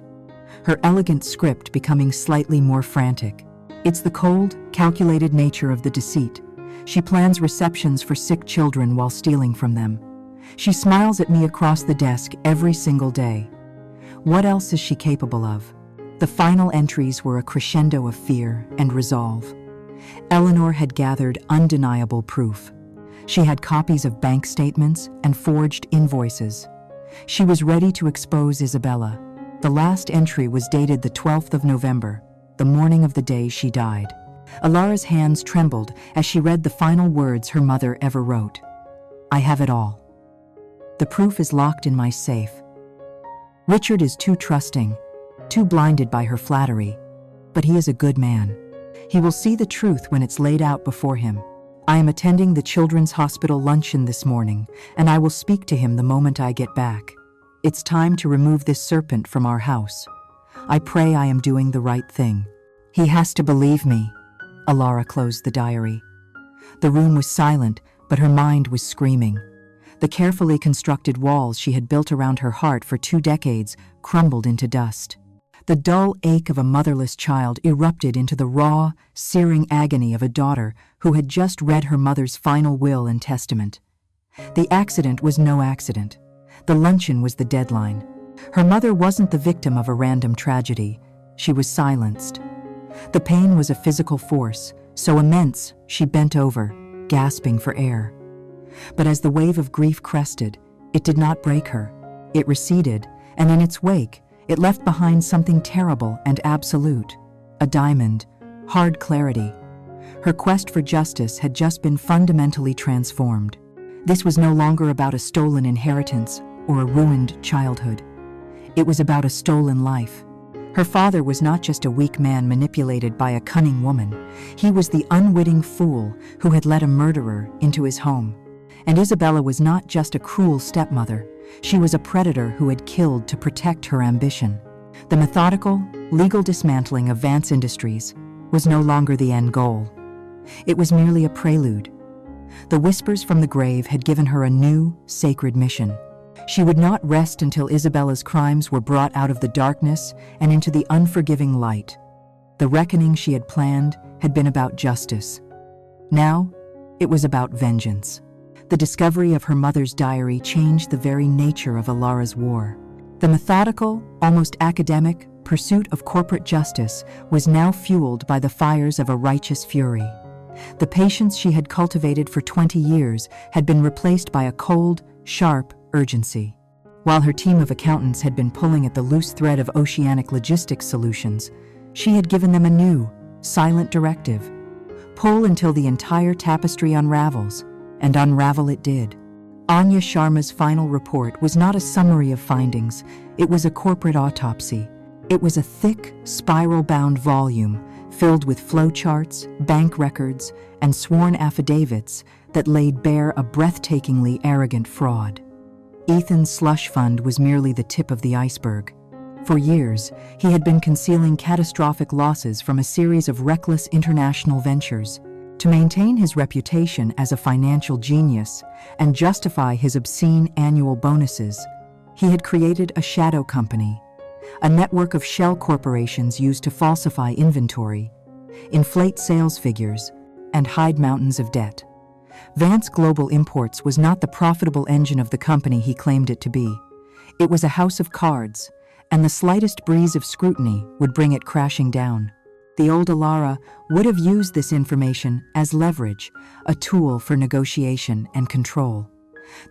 her elegant script becoming slightly more frantic. "It's the cold, calculated nature of the deceit. She plans receptions for sick children while stealing from them. She smiles at me across the desk every single day. What else is she capable of?" The final entries were a crescendo of fear and resolve. Eleanor had gathered undeniable proof. She had copies of bank statements and forged invoices. She was ready to expose Isabella. The last entry was dated the 12th of November, the morning of the day she died. Ilara's hands trembled as she read the final words her mother ever wrote. "I have it all. The proof is locked in my safe. Richard is too trusting, too blinded by her flattery, but he is a good man. He will see the truth when it's laid out before him. I am attending the Children's Hospital luncheon this morning, and I will speak to him the moment I get back. It's time to remove this serpent from our house. I pray I am doing the right thing. He has to believe me." Alara closed the diary. The room was silent, but her mind was screaming. The carefully constructed walls she had built around her heart for 2 decades crumbled into dust. The dull ache of a motherless child erupted into the raw, searing agony of a daughter who had just read her mother's final will and testament. The accident was no accident. The luncheon was the deadline. Her mother wasn't the victim of a random tragedy. She was silenced. The pain was a physical force, so immense she bent over, gasping for air. But as the wave of grief crested, it did not break her. It receded, and in its wake, it left behind something terrible and absolute. A diamond, hard clarity. Her quest for justice had just been fundamentally transformed. This was no longer about a stolen inheritance or a ruined childhood. It was about a stolen life. Her father was not just a weak man manipulated by a cunning woman. He was the unwitting fool who had let a murderer into his home. And Isabella was not just a cruel stepmother. She was a predator who had killed to protect her ambition. The methodical, legal dismantling of Vance Industries was no longer the end goal. It was merely a prelude. The whispers from the grave had given her a new, sacred mission. She would not rest until Isabella's crimes were brought out of the darkness and into the unforgiving light. The reckoning she had planned had been about justice. Now, it was about vengeance. The discovery of her mother's diary changed the very nature of Alara's war. The methodical, almost academic, pursuit of corporate justice was now fueled by the fires of a righteous fury. The patience she had cultivated for 20 years had been replaced by a cold, sharp urgency. While her team of accountants had been pulling at the loose thread of oceanic logistics solutions, she had given them a new, silent directive. Pull until the entire tapestry unravels, and unravel it did. Anya Sharma's final report was not a summary of findings, it was a corporate autopsy. It was a thick, spiral-bound volume filled with flowcharts, bank records, and sworn affidavits that laid bare a breathtakingly arrogant fraud. Ethan's slush fund was merely the tip of the iceberg. For years, he had been concealing catastrophic losses from a series of reckless international ventures. To maintain his reputation as a financial genius and justify his obscene annual bonuses, he had created a shadow company, a network of shell corporations used to falsify inventory, inflate sales figures, and hide mountains of debt. Vance Global Imports was not the profitable engine of the company he claimed it to be. It was a house of cards, and the slightest breeze of scrutiny would bring it crashing down. The old Alara would have used this information as leverage, a tool for negotiation and control.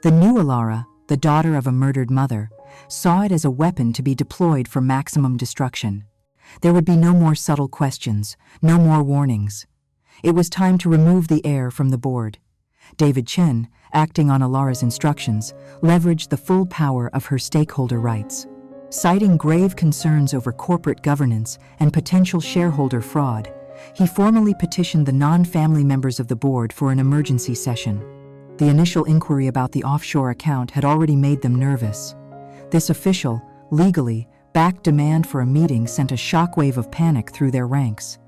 The new Alara, the daughter of a murdered mother, saw it as a weapon to be deployed for maximum destruction. There would be no more subtle questions, no more warnings. It was time to remove the heir from the board. David Chen, acting on Alara's instructions, leveraged the full power of her stakeholder rights. Citing grave concerns over corporate governance and potential shareholder fraud, he formally petitioned the non-family members of the board for an emergency session. The initial inquiry about the offshore account had already made them nervous. This official, legally, backed demand for a meeting sent a shockwave of panic through their ranks.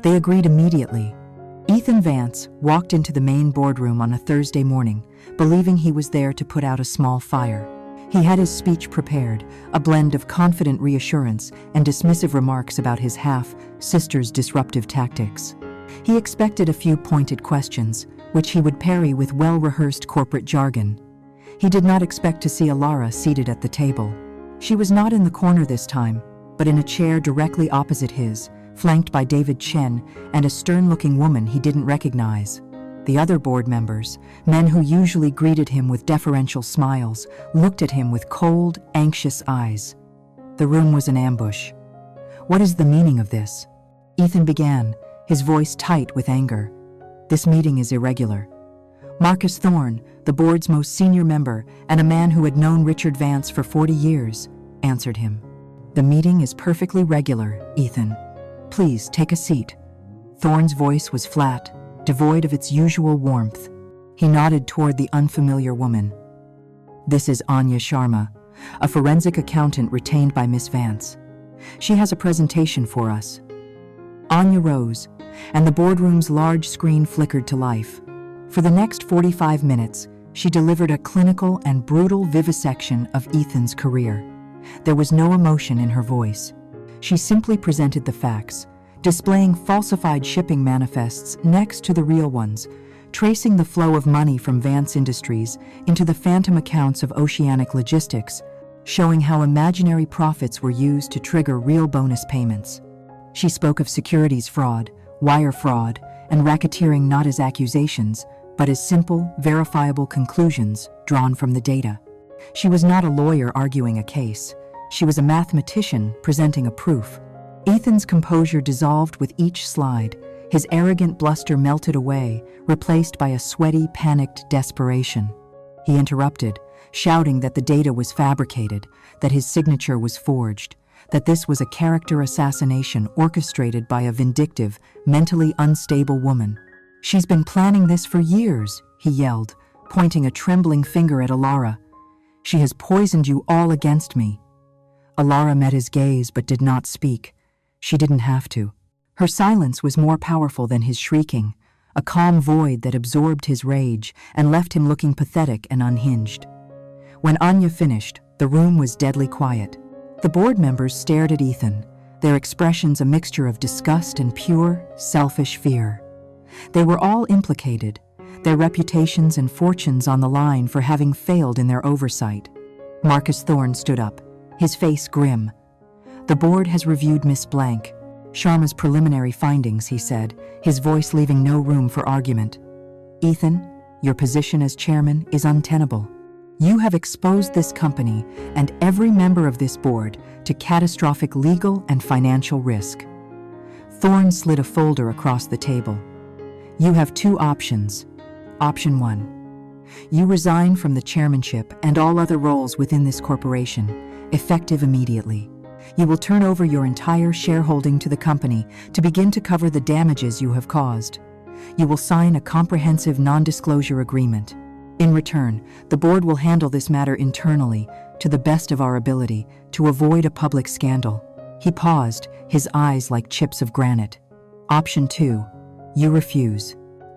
They agreed immediately. Ethan Vance walked into the main boardroom on a Thursday morning, believing he was there to put out a small fire. He had his speech prepared, a blend of confident reassurance and dismissive remarks about his half-sister's disruptive tactics. He expected a few pointed questions, which he would parry with well-rehearsed corporate jargon. He did not expect to see Alara seated at the table. She was not in the corner this time, but in a chair directly opposite his, flanked by David Chen and a stern-looking woman he didn't recognize. The other board members, men who usually greeted him with deferential smiles, looked at him with cold, anxious eyes. The room was an ambush. "What is the meaning of this?" Ethan began, his voice tight with anger. "This meeting is irregular." Marcus Thorne, the board's most senior member and a man who had known Richard Vance for 40 years, answered him. "The meeting is perfectly regular, Ethan. Please take a seat." Thorne's voice was flat, devoid of its usual warmth. He nodded toward the unfamiliar woman. "This is Anya Sharma, a forensic accountant retained by Miss Vance. She has a presentation for us." Anya rose, and the boardroom's large screen flickered to life. For the next 45 minutes, she delivered a clinical and brutal vivisection of Ethan's career. There was no emotion in her voice. She simply presented the facts, displaying falsified shipping manifests next to the real ones, tracing the flow of money from Vance Industries into the phantom accounts of Oceanic Logistics, showing how imaginary profits were used to trigger real bonus payments. She spoke of securities fraud, wire fraud, and racketeering not as accusations, but as simple, verifiable conclusions drawn from the data. She was not a lawyer arguing a case. She was a mathematician presenting a proof. Ethan's composure dissolved with each slide. His arrogant bluster melted away, replaced by a sweaty, panicked desperation. He interrupted, shouting that the data was fabricated, that his signature was forged, that this was a character assassination orchestrated by a vindictive, mentally unstable woman. "She's been planning this for years," he yelled, pointing a trembling finger at Alara. "She has poisoned you all against me." Alara met his gaze but did not speak. She didn't have to. Her silence was more powerful than his shrieking, a calm void that absorbed his rage and left him looking pathetic and unhinged. When Anya finished, the room was deadly quiet. The board members stared at Ethan, their expressions a mixture of disgust and pure, selfish fear. They were all implicated, their reputations and fortunes on the line for having failed in their oversight. Marcus Thorne stood up, his face grim. "The board has reviewed Miss Blank. Sharma's preliminary findings," he said, his voice leaving no room for argument. "Ethan, your position as chairman is untenable. You have exposed this company and every member of this board to catastrophic legal and financial risk." Thorne slid a folder across the table. "You have two options. Option 1. You resign from the chairmanship and all other roles within this corporation, effective immediately. You will turn over your entire shareholding to the company to begin to cover the damages you have caused. You will sign a comprehensive non-disclosure agreement. In return, the board will handle this matter internally, to the best of our ability, to avoid a public scandal." He paused, his eyes like chips of granite. "Option 2. You refuse.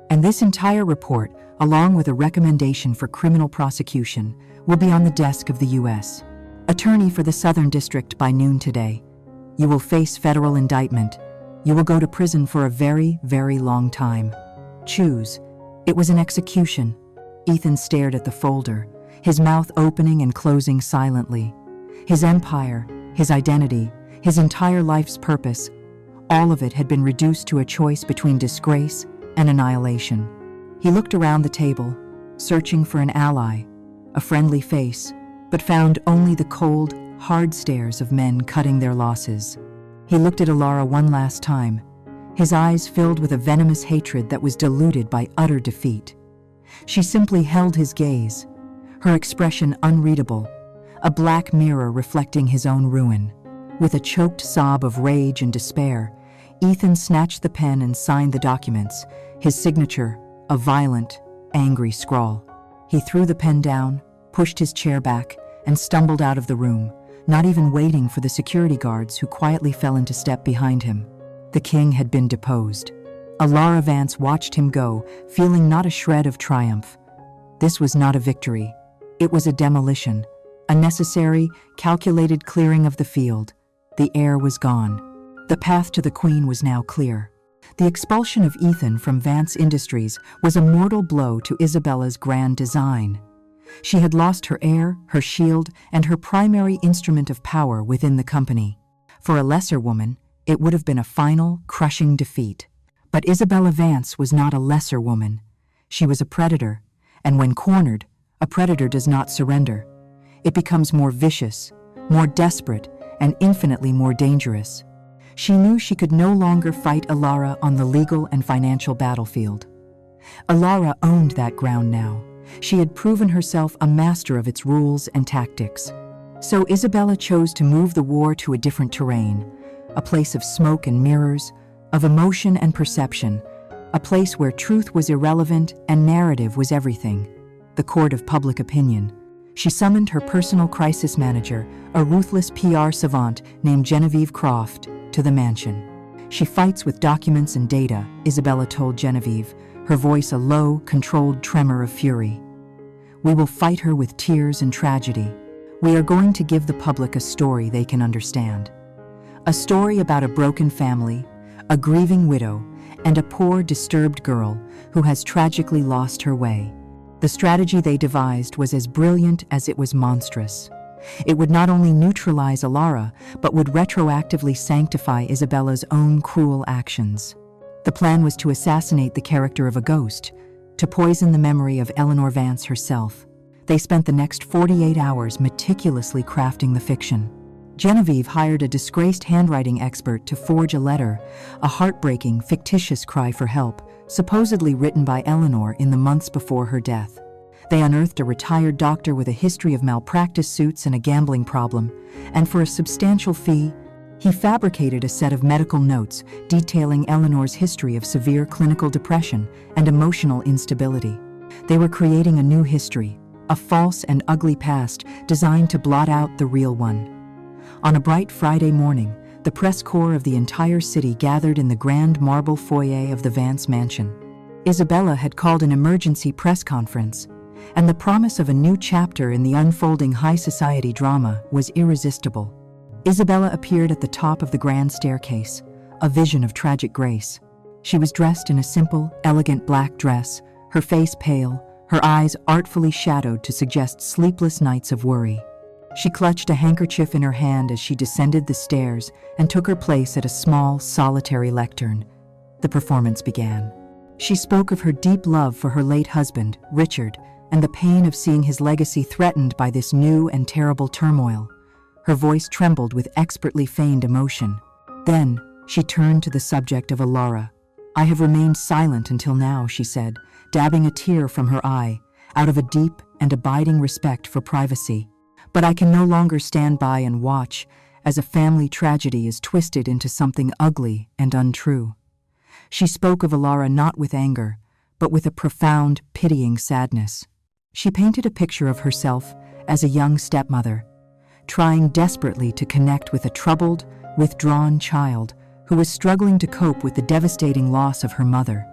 And this entire report, along with a recommendation for criminal prosecution, will be on the desk of the U.S. Attorney for the Southern District by noon today. You will face federal indictment. You will go to prison for a very, very long time. Choose." It was an execution. Ethan stared at the folder, his mouth opening and closing silently. His empire, his identity, his entire life's purpose, all of it had been reduced to a choice between disgrace and annihilation. He looked around the table, searching for an ally, a friendly face, but found only the cold, hard stares of men cutting their losses. He looked at Alara one last time, his eyes filled with a venomous hatred that was diluted by utter defeat. She simply held his gaze, her expression unreadable, a black mirror reflecting his own ruin. With a choked sob of rage and despair, Ethan snatched the pen and signed the documents, his signature a violent, angry scrawl. He threw the pen down, pushed his chair back, and stumbled out of the room, not even waiting for the security guards who quietly fell into step behind him. The king had been deposed. Alara Vance watched him go, feeling not a shred of triumph. This was not a victory. It was a demolition, a necessary, calculated clearing of the field. The heir was gone. The path to the queen was now clear. The expulsion of Ethan from Vance Industries was a mortal blow to Isabella's grand design. She had lost her heir, her shield, and her primary instrument of power within the company. For a lesser woman, it would have been a final, crushing defeat. But Isabella Vance was not a lesser woman. She was a predator, and when cornered, a predator does not surrender. It becomes more vicious, more desperate, and infinitely more dangerous. She knew she could no longer fight Alara on the legal and financial battlefield. Alara owned that ground now. She had proven herself a master of its rules and tactics. So Isabella chose to move the war to a different terrain, a place of smoke and mirrors, of emotion and perception, a place where truth was irrelevant and narrative was everything, the court of public opinion. She summoned her personal crisis manager, a ruthless PR savant named Genevieve Croft, to the mansion. She fights with documents and data, Isabella told Genevieve, her voice a low, controlled tremor of fury. We will fight her with tears and tragedy. We are going to give the public a story they can understand. A story about a broken family, a grieving widow, and a poor, disturbed girl who has tragically lost her way. The strategy they devised was as brilliant as it was monstrous. It would not only neutralize Alara, but would retroactively sanctify Isabella's own cruel actions. The plan was to assassinate the character of a ghost, to poison the memory of Eleanor Vance herself. They spent the next 48 hours meticulously crafting the fiction. Genevieve hired a disgraced handwriting expert to forge a letter, a heartbreaking, fictitious cry for help, supposedly written by Eleanor in the months before her death. They unearthed a retired doctor with a history of malpractice suits and a gambling problem, and for a substantial fee, he fabricated a set of medical notes detailing Eleanor's history of severe clinical depression and emotional instability. They were creating a new history, a false and ugly past designed to blot out the real one. On a bright Friday morning, the press corps of the entire city gathered in the grand marble foyer of the Vance mansion. Isabella had called an emergency press conference, and the promise of a new chapter in the unfolding high society drama was irresistible. Isabella appeared at the top of the grand staircase, a vision of tragic grace. She was dressed in a simple, elegant black dress, her face pale, her eyes artfully shadowed to suggest sleepless nights of worry. She clutched a handkerchief in her hand as she descended the stairs and took her place at a small, solitary lectern. The performance began. She spoke of her deep love for her late husband, Richard, and the pain of seeing his legacy threatened by this new and terrible turmoil. Her voice trembled with expertly feigned emotion. Then, she turned to the subject of Alara. I have remained silent until now, she said, dabbing a tear from her eye, out of a deep and abiding respect for privacy. But I can no longer stand by and watch as a family tragedy is twisted into something ugly and untrue. She spoke of Alara not with anger, but with a profound, pitying sadness. She painted a picture of herself as a young stepmother, trying desperately to connect with a troubled, withdrawn child who was struggling to cope with the devastating loss of her mother.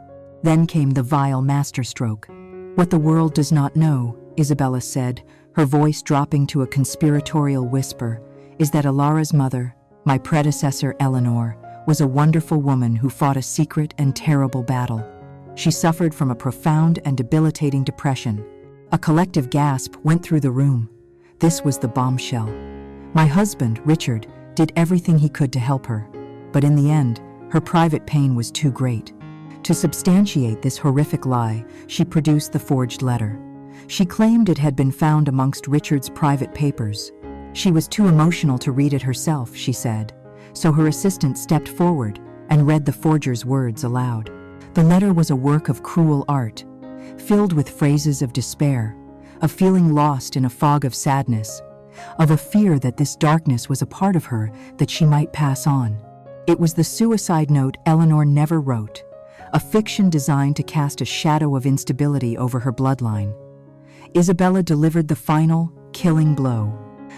Then came the vile masterstroke. What the world does not know, Isabella said, her voice dropping to a conspiratorial whisper, is that Alara's mother, my predecessor Eleanor, was a wonderful woman who fought a secret and terrible battle. She suffered from a profound and debilitating depression. A collective gasp went through the room. This was the bombshell. My husband, Richard, did everything he could to help her, but in the end, her private pain was too great. To substantiate this horrific lie, she produced the forged letter. She claimed it had been found amongst Richard's private papers. She was too emotional to read it herself, she said, so her assistant stepped forward and read the forger's words aloud. The letter was a work of cruel art, filled with phrases of despair, of feeling lost in a fog of sadness, of a fear that this darkness was a part of her that she might pass on. It was the suicide note Eleanor never wrote, a fiction designed to cast a shadow of instability over her bloodline. Isabella delivered the final, killing blow.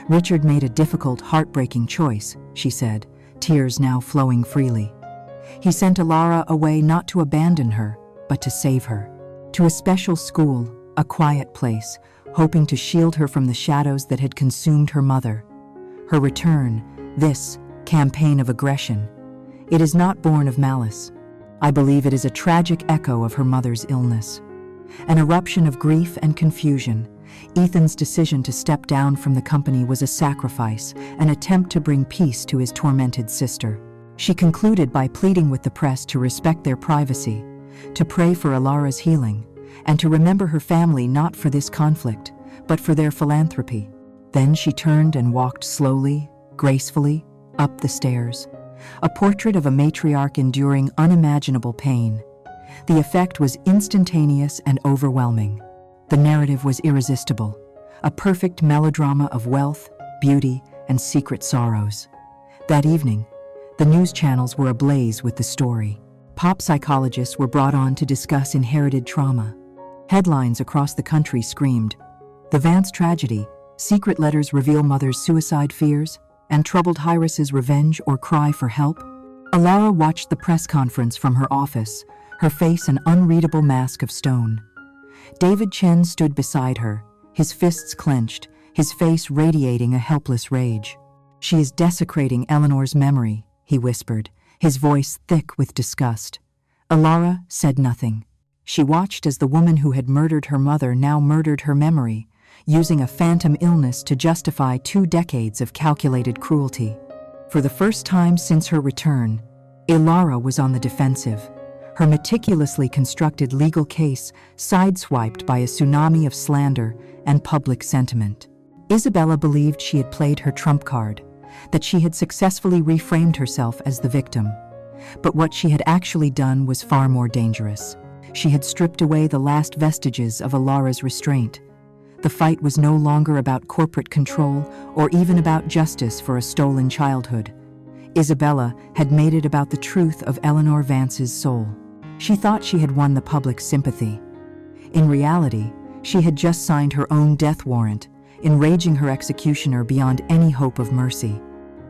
Richard made a difficult, heartbreaking choice, she said, tears now flowing freely. He sent Alara away not to abandon her, but to save her. To a special school, a quiet place, hoping to shield her from the shadows that had consumed her mother. Her return, this campaign of aggression, it is not born of malice. I believe it is a tragic echo of her mother's illness. An eruption of grief and confusion, Ethan's decision to step down from the company was a sacrifice, an attempt to bring peace to his tormented sister. She concluded by pleading with the press to respect their privacy, to pray for Alara's healing, and to remember her family not for this conflict, but for their philanthropy. Then she turned and walked slowly, gracefully, up the stairs, a portrait of a matriarch enduring unimaginable pain. The effect was instantaneous and overwhelming. The narrative was irresistible, a perfect melodrama of wealth, beauty, and secret sorrows. That evening, the news channels were ablaze with the story. Pop psychologists were brought on to discuss inherited trauma. Headlines across the country screamed, "The Vance tragedy, secret letters reveal mother's suicide fears, and troubled Iris's revenge or cry for help." Alara watched the press conference from her office, her face an unreadable mask of stone. David Chen stood beside her, his fists clenched, his face radiating a helpless rage. "She is desecrating Eleanor's memory," he whispered, his voice thick with disgust. Alara said nothing. She watched as the woman who had murdered her mother now murdered her memory, using a phantom illness to justify 2 decades of calculated cruelty. For the first time since her return, Alara was on the defensive, her meticulously constructed legal case sideswiped by a tsunami of slander and public sentiment. Isabella believed she had played her trump card, that she had successfully reframed herself as the victim. But what she had actually done was far more dangerous. She had stripped away the last vestiges of Alara's restraint. The fight was no longer about corporate control or even about justice for a stolen childhood. Isabella had made it about the truth of Eleanor Vance's soul. She thought she had won the public's sympathy. In reality, she had just signed her own death warrant, enraging her executioner beyond any hope of mercy.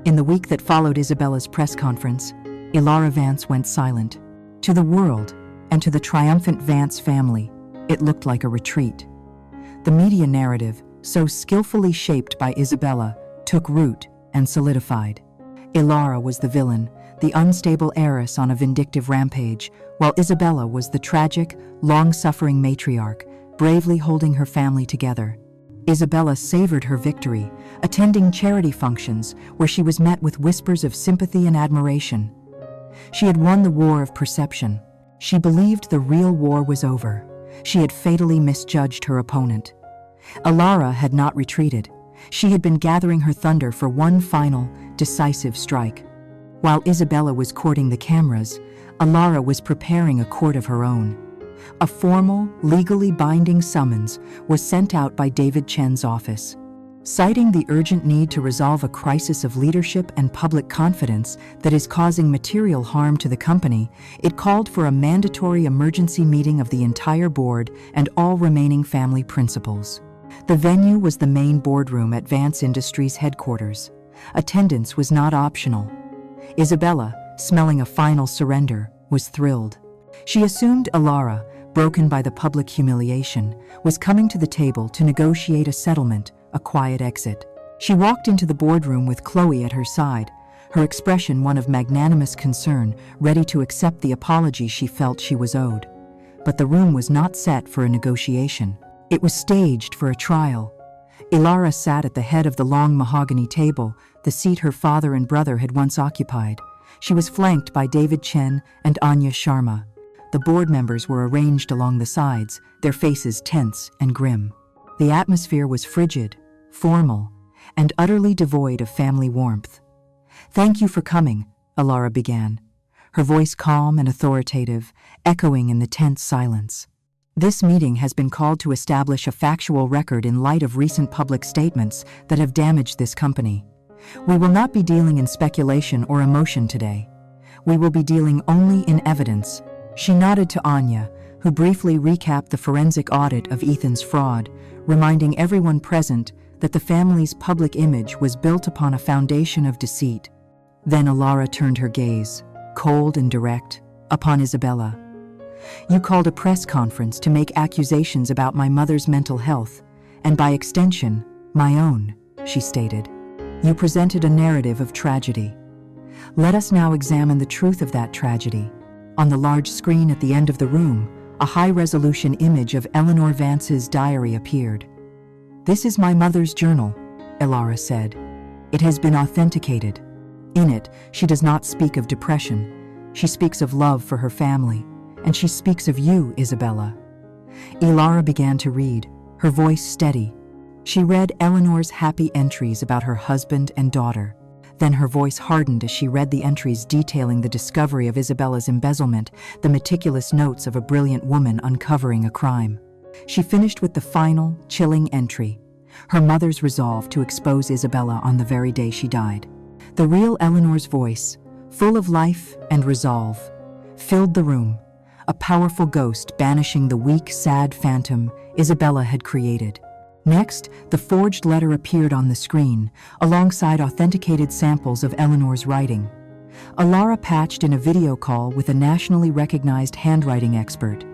In the week that followed Isabella's press conference, Alara Vance went silent. To the world, and to the triumphant Vance family, it looked like a retreat. The media narrative, so skillfully shaped by Isabella, took root and solidified. Alara was the villain, the unstable heiress on a vindictive rampage, while Isabella was the tragic, long-suffering matriarch, bravely holding her family together. Isabella savored her victory, attending charity functions where she was met with whispers of sympathy and admiration. She had won the war of perception. She believed the real war was over. She had fatally misjudged her opponent. Alara had not retreated. She had been gathering her thunder for one final, decisive strike. While Isabella was courting the cameras, Alara was preparing a court of her own. A formal, legally binding summons was sent out by David Chen's office. Citing the urgent need to resolve a crisis of leadership and public confidence that is causing material harm to the company, it called for a mandatory emergency meeting of the entire board and all remaining family principals. The venue was the main boardroom at Vance Industries headquarters. Attendance was not optional. Isabella, smelling a final surrender, was thrilled. She assumed Alara, broken by the public humiliation, was coming to the table to negotiate a settlement, a quiet exit. She walked into the boardroom with Chloe at her side, her expression one of magnanimous concern, ready to accept the apology she felt she was owed. But the room was not set for a negotiation. It was staged for a trial. Alara sat at the head of the long mahogany table, the seat her father and brother had once occupied. She was flanked by David Chen and Anya Sharma. The board members were arranged along the sides, their faces tense and grim. The atmosphere was frigid, formal, and utterly devoid of family warmth. "Thank you for coming," Alara began, her voice calm and authoritative, echoing in the tense silence. "This meeting has been called to establish a factual record in light of recent public statements that have damaged this company. We will not be dealing in speculation or emotion today. We will be dealing only in evidence." She nodded to Anya, who briefly recapped the forensic audit of Ethan's fraud, reminding everyone present that the family's public image was built upon a foundation of deceit. Then Alara turned her gaze, cold and direct, upon Isabella. "You called a press conference to make accusations about my mother's mental health, and by extension, my own," she stated. "You presented a narrative of tragedy. Let us now examine the truth of that tragedy." On the large screen at the end of the room, a high-resolution image of Eleanor Vance's diary appeared. "This is my mother's journal," Alara said. "It has been authenticated. In it, she does not speak of depression. She speaks of love for her family, and she speaks of you, Isabella." Alara began to read, her voice steady. She read Eleanor's happy entries about her husband and daughter. Then her voice hardened as she read the entries detailing the discovery of Isabella's embezzlement, the meticulous notes of a brilliant woman uncovering a crime. She finished with the final, chilling entry, her mother's resolve to expose Isabella on the very day she died. The real Eleanor's voice, full of life and resolve, filled the room, a powerful ghost banishing the weak, sad phantom Isabella had created. Next, the forged letter appeared on the screen, alongside authenticated samples of Eleanor's writing. Alara patched in a video call with a nationally recognized handwriting expert.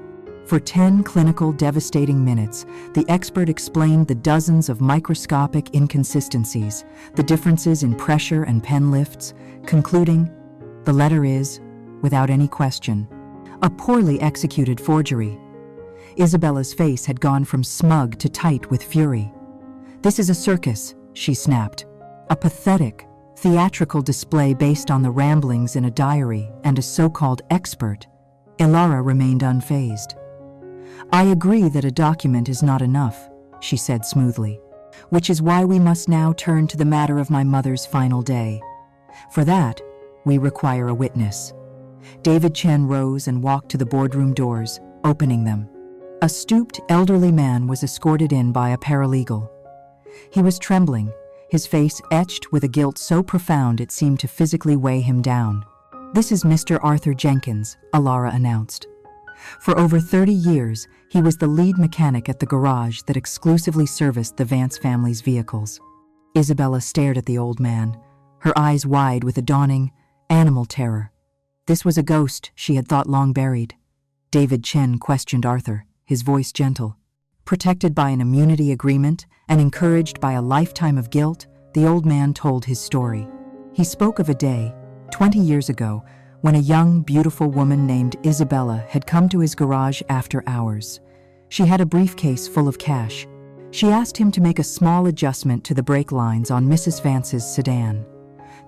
For 10 clinical, devastating minutes, the expert explained the dozens of microscopic inconsistencies, the differences in pressure and pen lifts, concluding, "The letter is, without any question, a poorly executed forgery." Isabella's face had gone from smug to tight with fury. "This is a circus," she snapped. "A pathetic, theatrical display based on the ramblings in a diary and a so-called expert." Alara remained unfazed. "I agree that a document is not enough," she said smoothly, "which is why we must now turn to the matter of my mother's final day. For that, we require a witness." David Chen rose and walked to the boardroom doors, opening them. A stooped, elderly man was escorted in by a paralegal. He was trembling, his face etched with a guilt so profound it seemed to physically weigh him down. "This is Mr. Arthur Jenkins," Alara announced. For over 30 years, he was the lead mechanic at the garage that exclusively serviced the Vance family's vehicles. Isabella stared at the old man, her eyes wide with a dawning, animal terror. This was a ghost she had thought long buried. David Chen questioned Arthur, his voice gentle. Protected by an immunity agreement and encouraged by a lifetime of guilt, the old man told his story. He spoke of a day, 20 years ago, when a young, beautiful woman named Isabella had come to his garage after hours. She had a briefcase full of cash. She asked him to make a small adjustment to the brake lines on Mrs. Vance's sedan.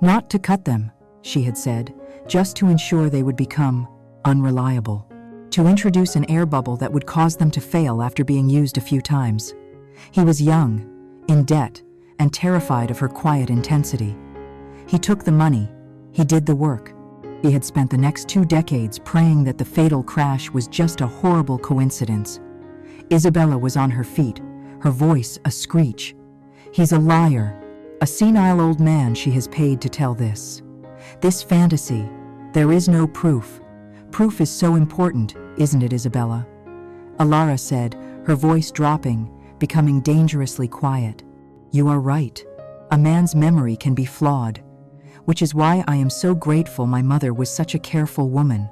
Not to cut them, she had said, just to ensure they would become unreliable. To introduce an air bubble that would cause them to fail after being used a few times. He was young, in debt, and terrified of her quiet intensity. He took the money. He did the work. He had spent the next 2 decades praying that the fatal crash was just a horrible coincidence. Isabella was on her feet, her voice a screech. "He's a liar, a senile old man she has paid to tell this. This fantasy, there is no proof. Proof is so important, isn't it, Isabella?" Alara said, her voice dropping, becoming dangerously quiet. "You are right. A man's memory can be flawed. Which is why I am so grateful my mother was such a careful woman.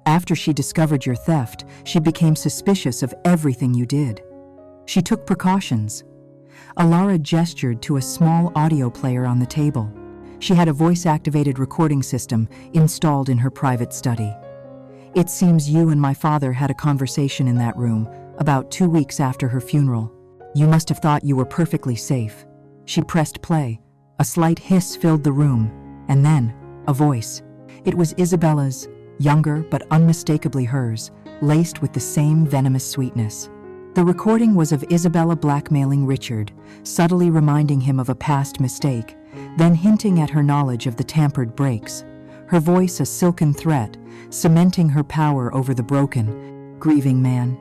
After she discovered your theft, she became suspicious of everything you did. She took precautions." Alara gestured to a small audio player on the table. She had a voice-activated recording system installed in her private study. "It seems you and my father had a conversation in that room about 2 weeks after her funeral. You must have thought you were perfectly safe." She pressed play. A slight hiss filled the room, and then a voice. It was Isabella's, younger but unmistakably hers, laced with the same venomous sweetness. The recording was of Isabella blackmailing Richard, subtly reminding him of a past mistake, then hinting at her knowledge of the tampered brakes. Her voice a silken threat, cementing her power over the broken, grieving man.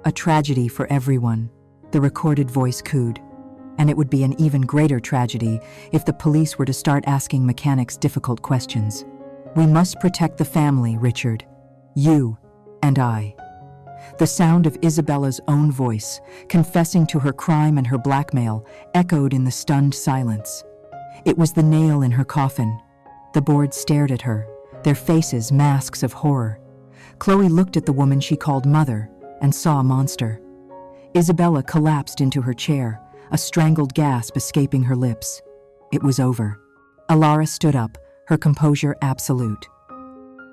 "A tragedy for everyone," the recorded voice cooed. "And it would be an even greater tragedy if the police were to start asking mechanics difficult questions. We must protect the family, Richard. You and I." The sound of Isabella's own voice, confessing to her crime and her blackmail, echoed in the stunned silence. It was the nail in her coffin. The board stared at her, their faces masks of horror. Chloe looked at the woman she called mother and saw a monster. Isabella collapsed into her chair, a strangled gasp escaping her lips. It was over. Alara stood up, her composure absolute.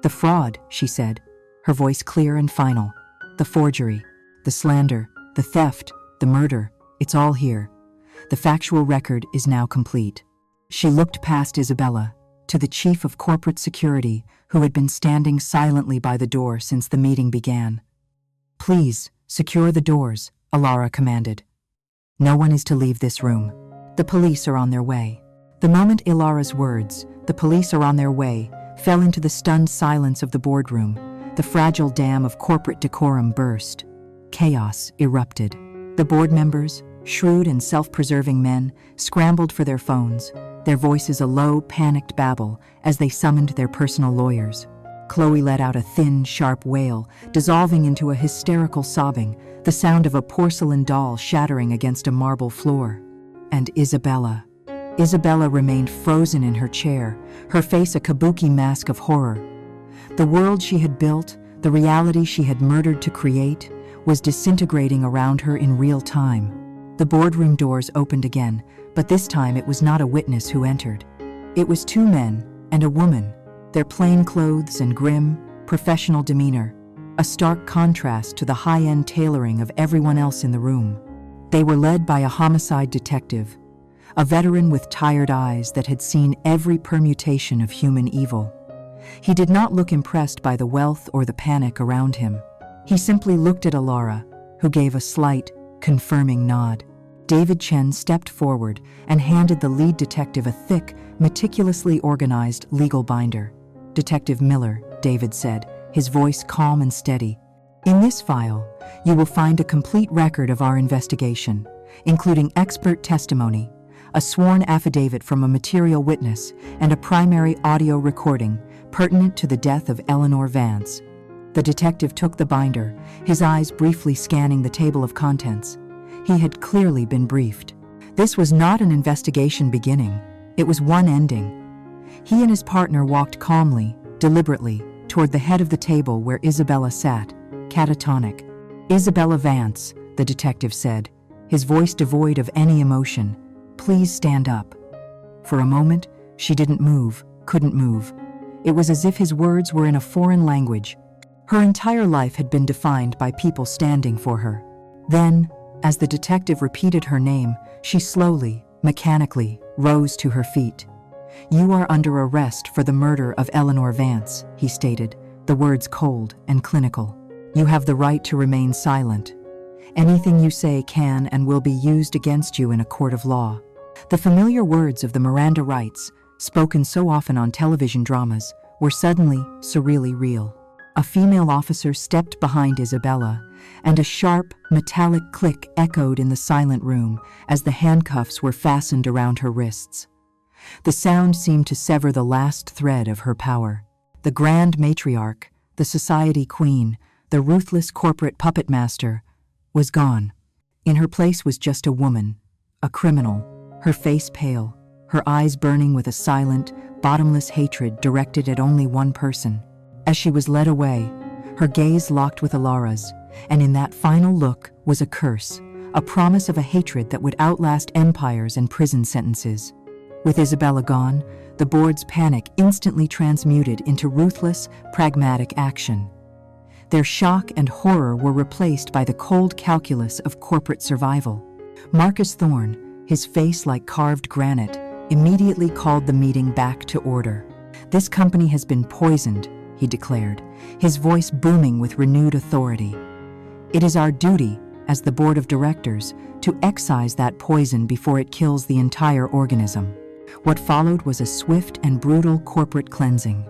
"The fraud," she said, her voice clear and final. "The forgery, the slander, the theft, the murder, it's all here. The factual record is now complete." She looked past Isabella, to the chief of corporate security, who had been standing silently by the door since the meeting began. "Please, secure the doors," Alara commanded. "No one is to leave this room. The police are on their way." The moment Ilara's words, "the police are on their way," fell into the stunned silence of the boardroom, the fragile dam of corporate decorum burst. Chaos erupted. The board members, shrewd and self-preserving men, scrambled for their phones, their voices a low, panicked babble as they summoned their personal lawyers. Chloe let out a thin, sharp wail, dissolving into a hysterical sobbing, the sound of a porcelain doll shattering against a marble floor. And Isabella. Isabella remained frozen in her chair, her face a kabuki mask of horror. The world she had built, the reality she had murdered to create, was disintegrating around her in real time. The boardroom doors opened again, but this time it was not a witness who entered. It was two men and a woman, their plain clothes and grim, professional demeanor, a stark contrast to the high-end tailoring of everyone else in the room. They were led by a homicide detective, a veteran with tired eyes that had seen every permutation of human evil. He did not look impressed by the wealth or the panic around him. He simply looked at Alara, who gave a slight, confirming nod. David Chen stepped forward and handed the lead detective a thick, meticulously organized legal binder. "Detective Miller," David said, his voice calm and steady. "In this file, you will find a complete record of our investigation, including expert testimony, a sworn affidavit from a material witness, and a primary audio recording pertinent to the death of Eleanor Vance." The detective took the binder, his eyes briefly scanning the table of contents. He had clearly been briefed. This was not an investigation beginning, it was one ending. He and his partner walked calmly, deliberately, toward the head of the table where Isabella sat, catatonic. "Isabella Vance," the detective said, his voice devoid of any emotion, "please stand up." For a moment, she didn't move, couldn't move. It was as if his words were in a foreign language. Her entire life had been defined by people standing for her. Then, as the detective repeated her name, she slowly, mechanically, rose to her feet. "You are under arrest for the murder of Eleanor Vance," he stated, the words cold and clinical. "You have the right to remain silent. Anything you say can and will be used against you in a court of law." The familiar words of the Miranda rights, spoken so often on television dramas, were suddenly, surreally real. A female officer stepped behind Isabella, and a sharp, metallic click echoed in the silent room as the handcuffs were fastened around her wrists. The sound seemed to sever the last thread of her power. The grand matriarch, the society queen, the ruthless corporate puppet master, was gone. In her place was just a woman, a criminal, her face pale, her eyes burning with a silent, bottomless hatred directed at only one person. As she was led away, her gaze locked with Alara's, and in that final look was a curse, a promise of a hatred that would outlast empires and prison sentences. With Isabella gone, the board's panic instantly transmuted into ruthless, pragmatic action. Their shock and horror were replaced by the cold calculus of corporate survival. Marcus Thorne, his face like carved granite, immediately called the meeting back to order. "This company has been poisoned," he declared, his voice booming with renewed authority. "It is our duty, as the board of directors, to excise that poison before it kills the entire organism." What followed was a swift and brutal corporate cleansing.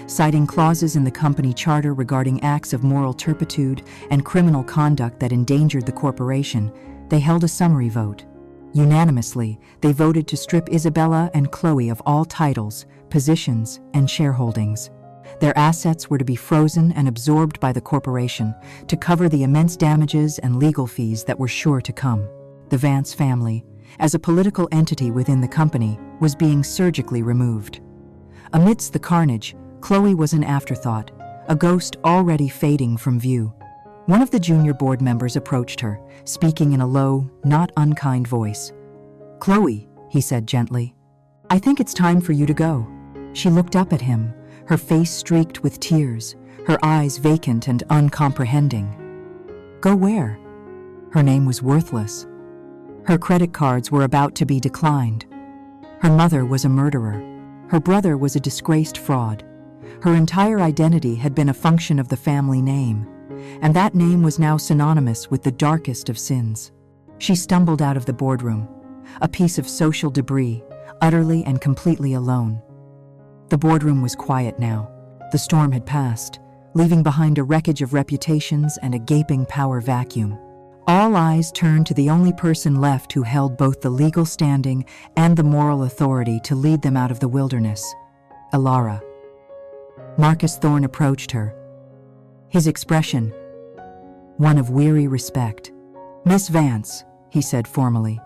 Citing clauses in the company charter regarding acts of moral turpitude and criminal conduct that endangered the corporation, they held a summary vote. Unanimously, they voted to strip Isabella and Chloe of all titles, positions, and shareholdings. Their assets were to be frozen and absorbed by the corporation to cover the immense damages and legal fees that were sure to come. The Vance family, as a political entity within the company, was being surgically removed. Amidst the carnage, Chloe was an afterthought, a ghost already fading from view. One of the junior board members approached her, speaking in a low, not unkind voice. "Chloe," he said gently, "I think it's time for you to go." She looked up at him, her face streaked with tears, her eyes vacant and uncomprehending. "Go where?" Her name was worthless. Her credit cards were about to be declined. Her mother was a murderer. Her brother was a disgraced fraud. Her entire identity had been a function of the family name, and that name was now synonymous with the darkest of sins. She stumbled out of the boardroom, a piece of social debris, utterly and completely alone. The boardroom was quiet now. The storm had passed, leaving behind a wreckage of reputations and a gaping power vacuum. All eyes turned to the only person left who held both the legal standing and the moral authority to lead them out of the wilderness: Alara. Marcus Thorne approached her, his expression one of weary respect. "Miss Vance," he said formally,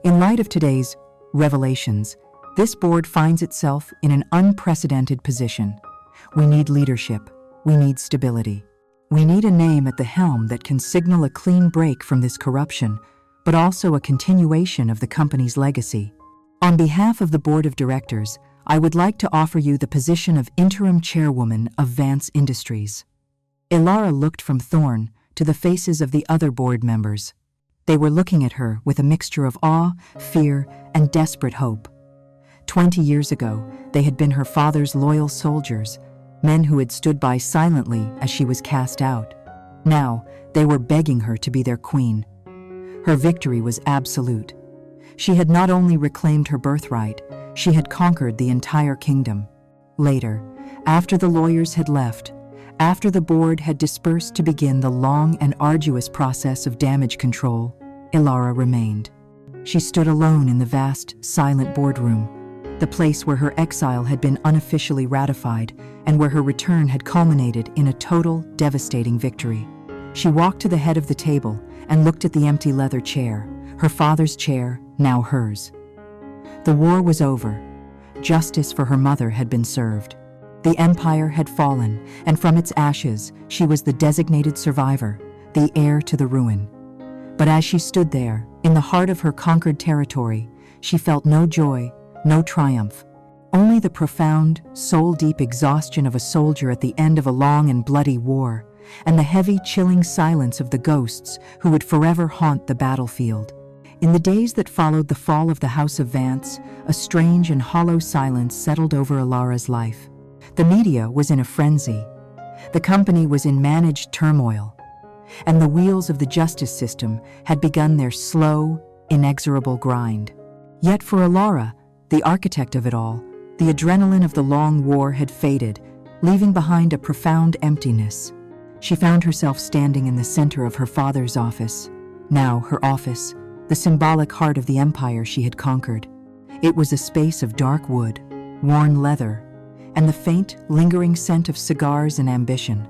"in light of today's Revelations. This board finds itself in an unprecedented position. We need leadership. We need stability. We need a name at the helm that can signal a clean break from this corruption, but also a continuation of the company's legacy. On behalf of the board of directors, I would like to offer you the position of interim chairwoman of Vance Industries. Ilara looked from Thorne to the faces of the other board members. They were looking at her with a mixture of awe, fear, and desperate hope. 20 years ago, they had been her father's loyal soldiers, men who had stood by silently as she was cast out. Now, they were begging her to be their queen. Her victory was absolute. She had not only reclaimed her birthright, she had conquered the entire kingdom. Later, after the lawyers had left, after the board had dispersed to begin the long and arduous process of damage control, Ilara remained. She stood alone in the vast, silent boardroom, the place where her exile had been unofficially ratified and where her return had culminated in a total, devastating victory. She walked to the head of the table and looked at the empty leather chair, her father's chair, now hers. The war was over. Justice for her mother had been served. The empire had fallen, and from its ashes, she was the designated survivor, the heir to the ruin. But as she stood there, in the heart of her conquered territory, she felt no joy, no triumph, only the profound, soul-deep exhaustion of a soldier at the end of a long and bloody war, and the heavy, chilling silence of the ghosts who would forever haunt the battlefield. In the days that followed the fall of the House of Vance, a strange and hollow silence settled over Ilara's life. The media was in a frenzy. The company was in managed turmoil. And the wheels of the justice system had begun their slow, inexorable grind. Yet for Ilara, the architect of it all, the adrenaline of the long war had faded, leaving behind a profound emptiness. She found herself standing in the center of her father's office, now her office, the symbolic heart of the empire she had conquered. It was a space of dark wood, worn leather, and the faint, lingering scent of cigars and ambition.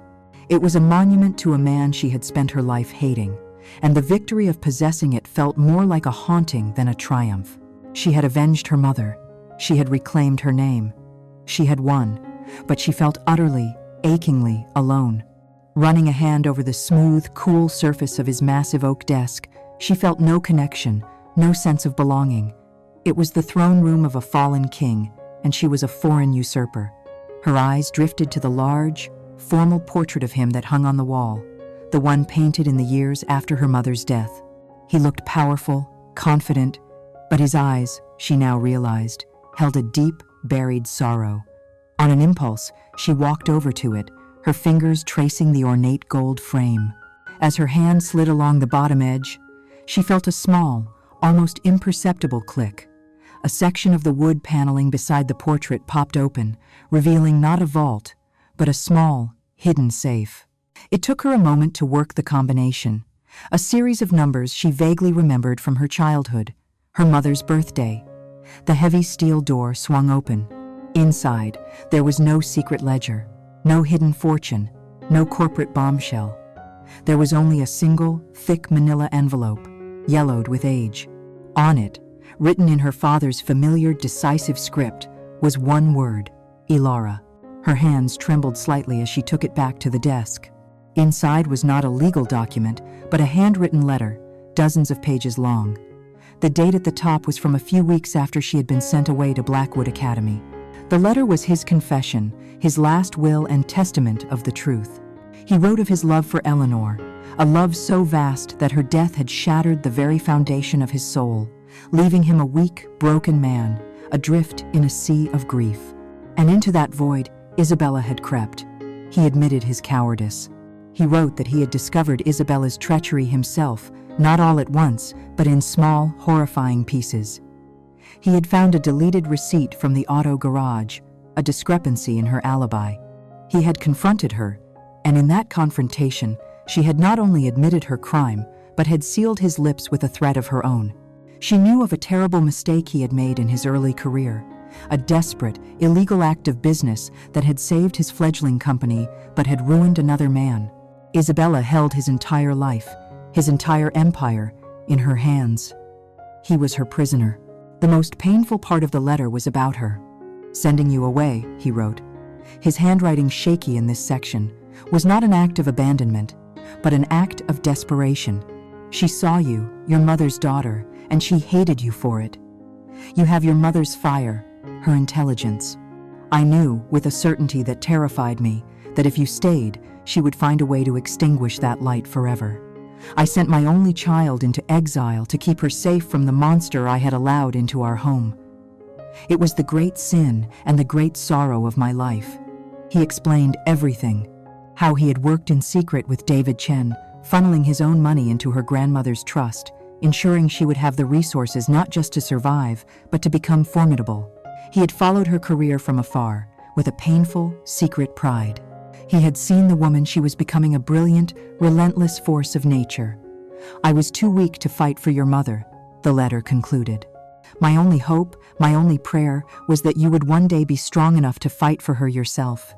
It was a monument to a man she had spent her life hating, and the victory of possessing it felt more like a haunting than a triumph. She had avenged her mother. She had reclaimed her name. She had won, but she felt utterly, achingly alone. Running a hand over the smooth, cool surface of his massive oak desk, she felt no connection, no sense of belonging. It was the throne room of a fallen king, and she was a foreign usurper. Her eyes drifted to the large, formal portrait of him that hung on the wall, the one painted in the years after her mother's death. He looked powerful, confident, but his eyes, she now realized, held a deep, buried sorrow. On an impulse, she walked over to it, her fingers tracing the ornate gold frame. As her hand slid along the bottom edge, she felt a small, almost imperceptible click. A section of the wood paneling beside the portrait popped open, revealing not a vault, but a small, hidden safe. It took her a moment to work the combination, a series of numbers she vaguely remembered from her childhood, her mother's birthday. The heavy steel door swung open. Inside, there was no secret ledger, no hidden fortune, no corporate bombshell. There was only a single, thick manila envelope, yellowed with age. On it, written in her father's familiar, decisive script, was one word: Ilara. Her hands trembled slightly as she took it back to the desk. Inside was not a legal document, but a handwritten letter, dozens of pages long. The date at the top was from a few weeks after she had been sent away to Blackwood Academy. The letter was his confession, his last will and testament of the truth. He wrote of his love for Eleanor, a love so vast that her death had shattered the very foundation of his soul, leaving him a weak, broken man, adrift in a sea of grief. And into that void, Isabella had crept. He admitted his cowardice. He wrote that he had discovered Isabella's treachery himself, not all at once, but in small, horrifying pieces. He had found a deleted receipt from the auto garage, a discrepancy in her alibi. He had confronted her, and in that confrontation, she had not only admitted her crime, but had sealed his lips with a threat of her own. She knew of a terrible mistake he had made in his early career, a desperate, illegal act of business that had saved his fledgling company but had ruined another man. Isabella held his entire life, his entire empire, in her hands. He was her prisoner. The most painful part of the letter was about her. "Sending you away," he wrote, his handwriting shaky in this section, "was not an act of abandonment, but an act of desperation. She saw you, your mother's daughter, and she hated you for it. You have your mother's fire, her intelligence. I knew, with a certainty that terrified me, that if you stayed, she would find a way to extinguish that light forever. I sent my only child into exile to keep her safe from the monster I had allowed into our home. It was the great sin and the great sorrow of my life." He explained everything, how he had worked in secret with David Chen, funneling his own money into her grandmother's trust, ensuring she would have the resources not just to survive, but to become formidable. He had followed her career from afar, with a painful, secret pride. He had seen the woman she was becoming, a brilliant, relentless force of nature. "I was too weak to fight for your mother," the letter concluded. "My only hope, my only prayer, was that you would one day be strong enough to fight for her yourself.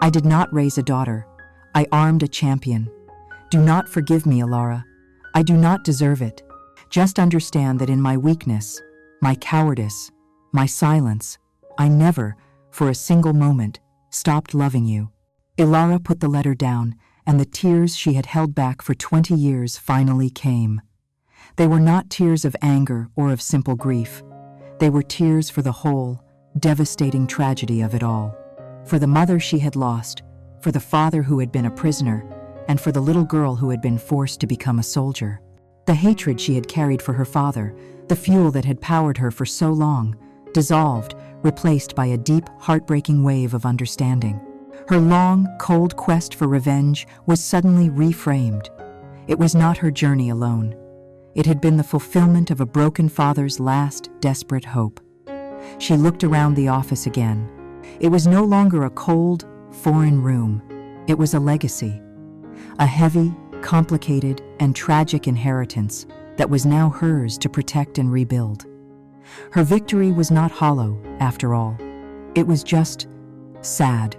I did not raise a daughter. I armed a champion. Do not forgive me, Alara. I do not deserve it. Just understand that in my weakness, my cowardice, my silence, I never, for a single moment, stopped loving you." Ilara put the letter down, and the tears she had held back for 20 years finally came. They were not tears of anger or of simple grief. They were tears for the whole, devastating tragedy of it all. For the mother she had lost, for the father who had been a prisoner, and for the little girl who had been forced to become a soldier. The hatred she had carried for her father, the fuel that had powered her for so long, dissolved, replaced by a deep, heartbreaking wave of understanding. Her long, cold quest for revenge was suddenly reframed. It was not her journey alone. It had been the fulfillment of a broken father's last, desperate hope. She looked around the office again. It was no longer a cold, foreign room. It was a legacy. A heavy, complicated, and tragic inheritance that was now hers to protect and rebuild. Her victory was not hollow, after all. It was just sad.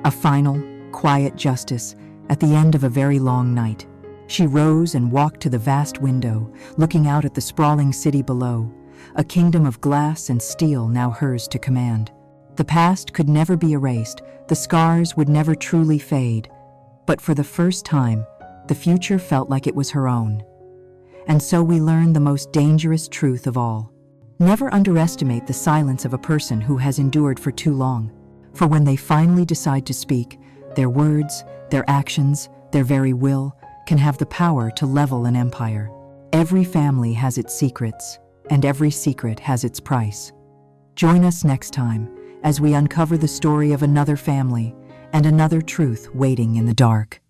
A final, quiet justice at the end of a very long night. She rose and walked to the vast window, looking out at the sprawling city below, a kingdom of glass and steel now hers to command. The past could never be erased, the scars would never truly fade, but for the first time, the future felt like it was her own. And so we learned the most dangerous truth of all. Never underestimate the silence of a person who has endured for too long. For when they finally decide to speak, their words, their actions, their very will can have the power to level an empire. Every family has its secrets, and every secret has its price. Join us next time as we uncover the story of another family and another truth waiting in the dark.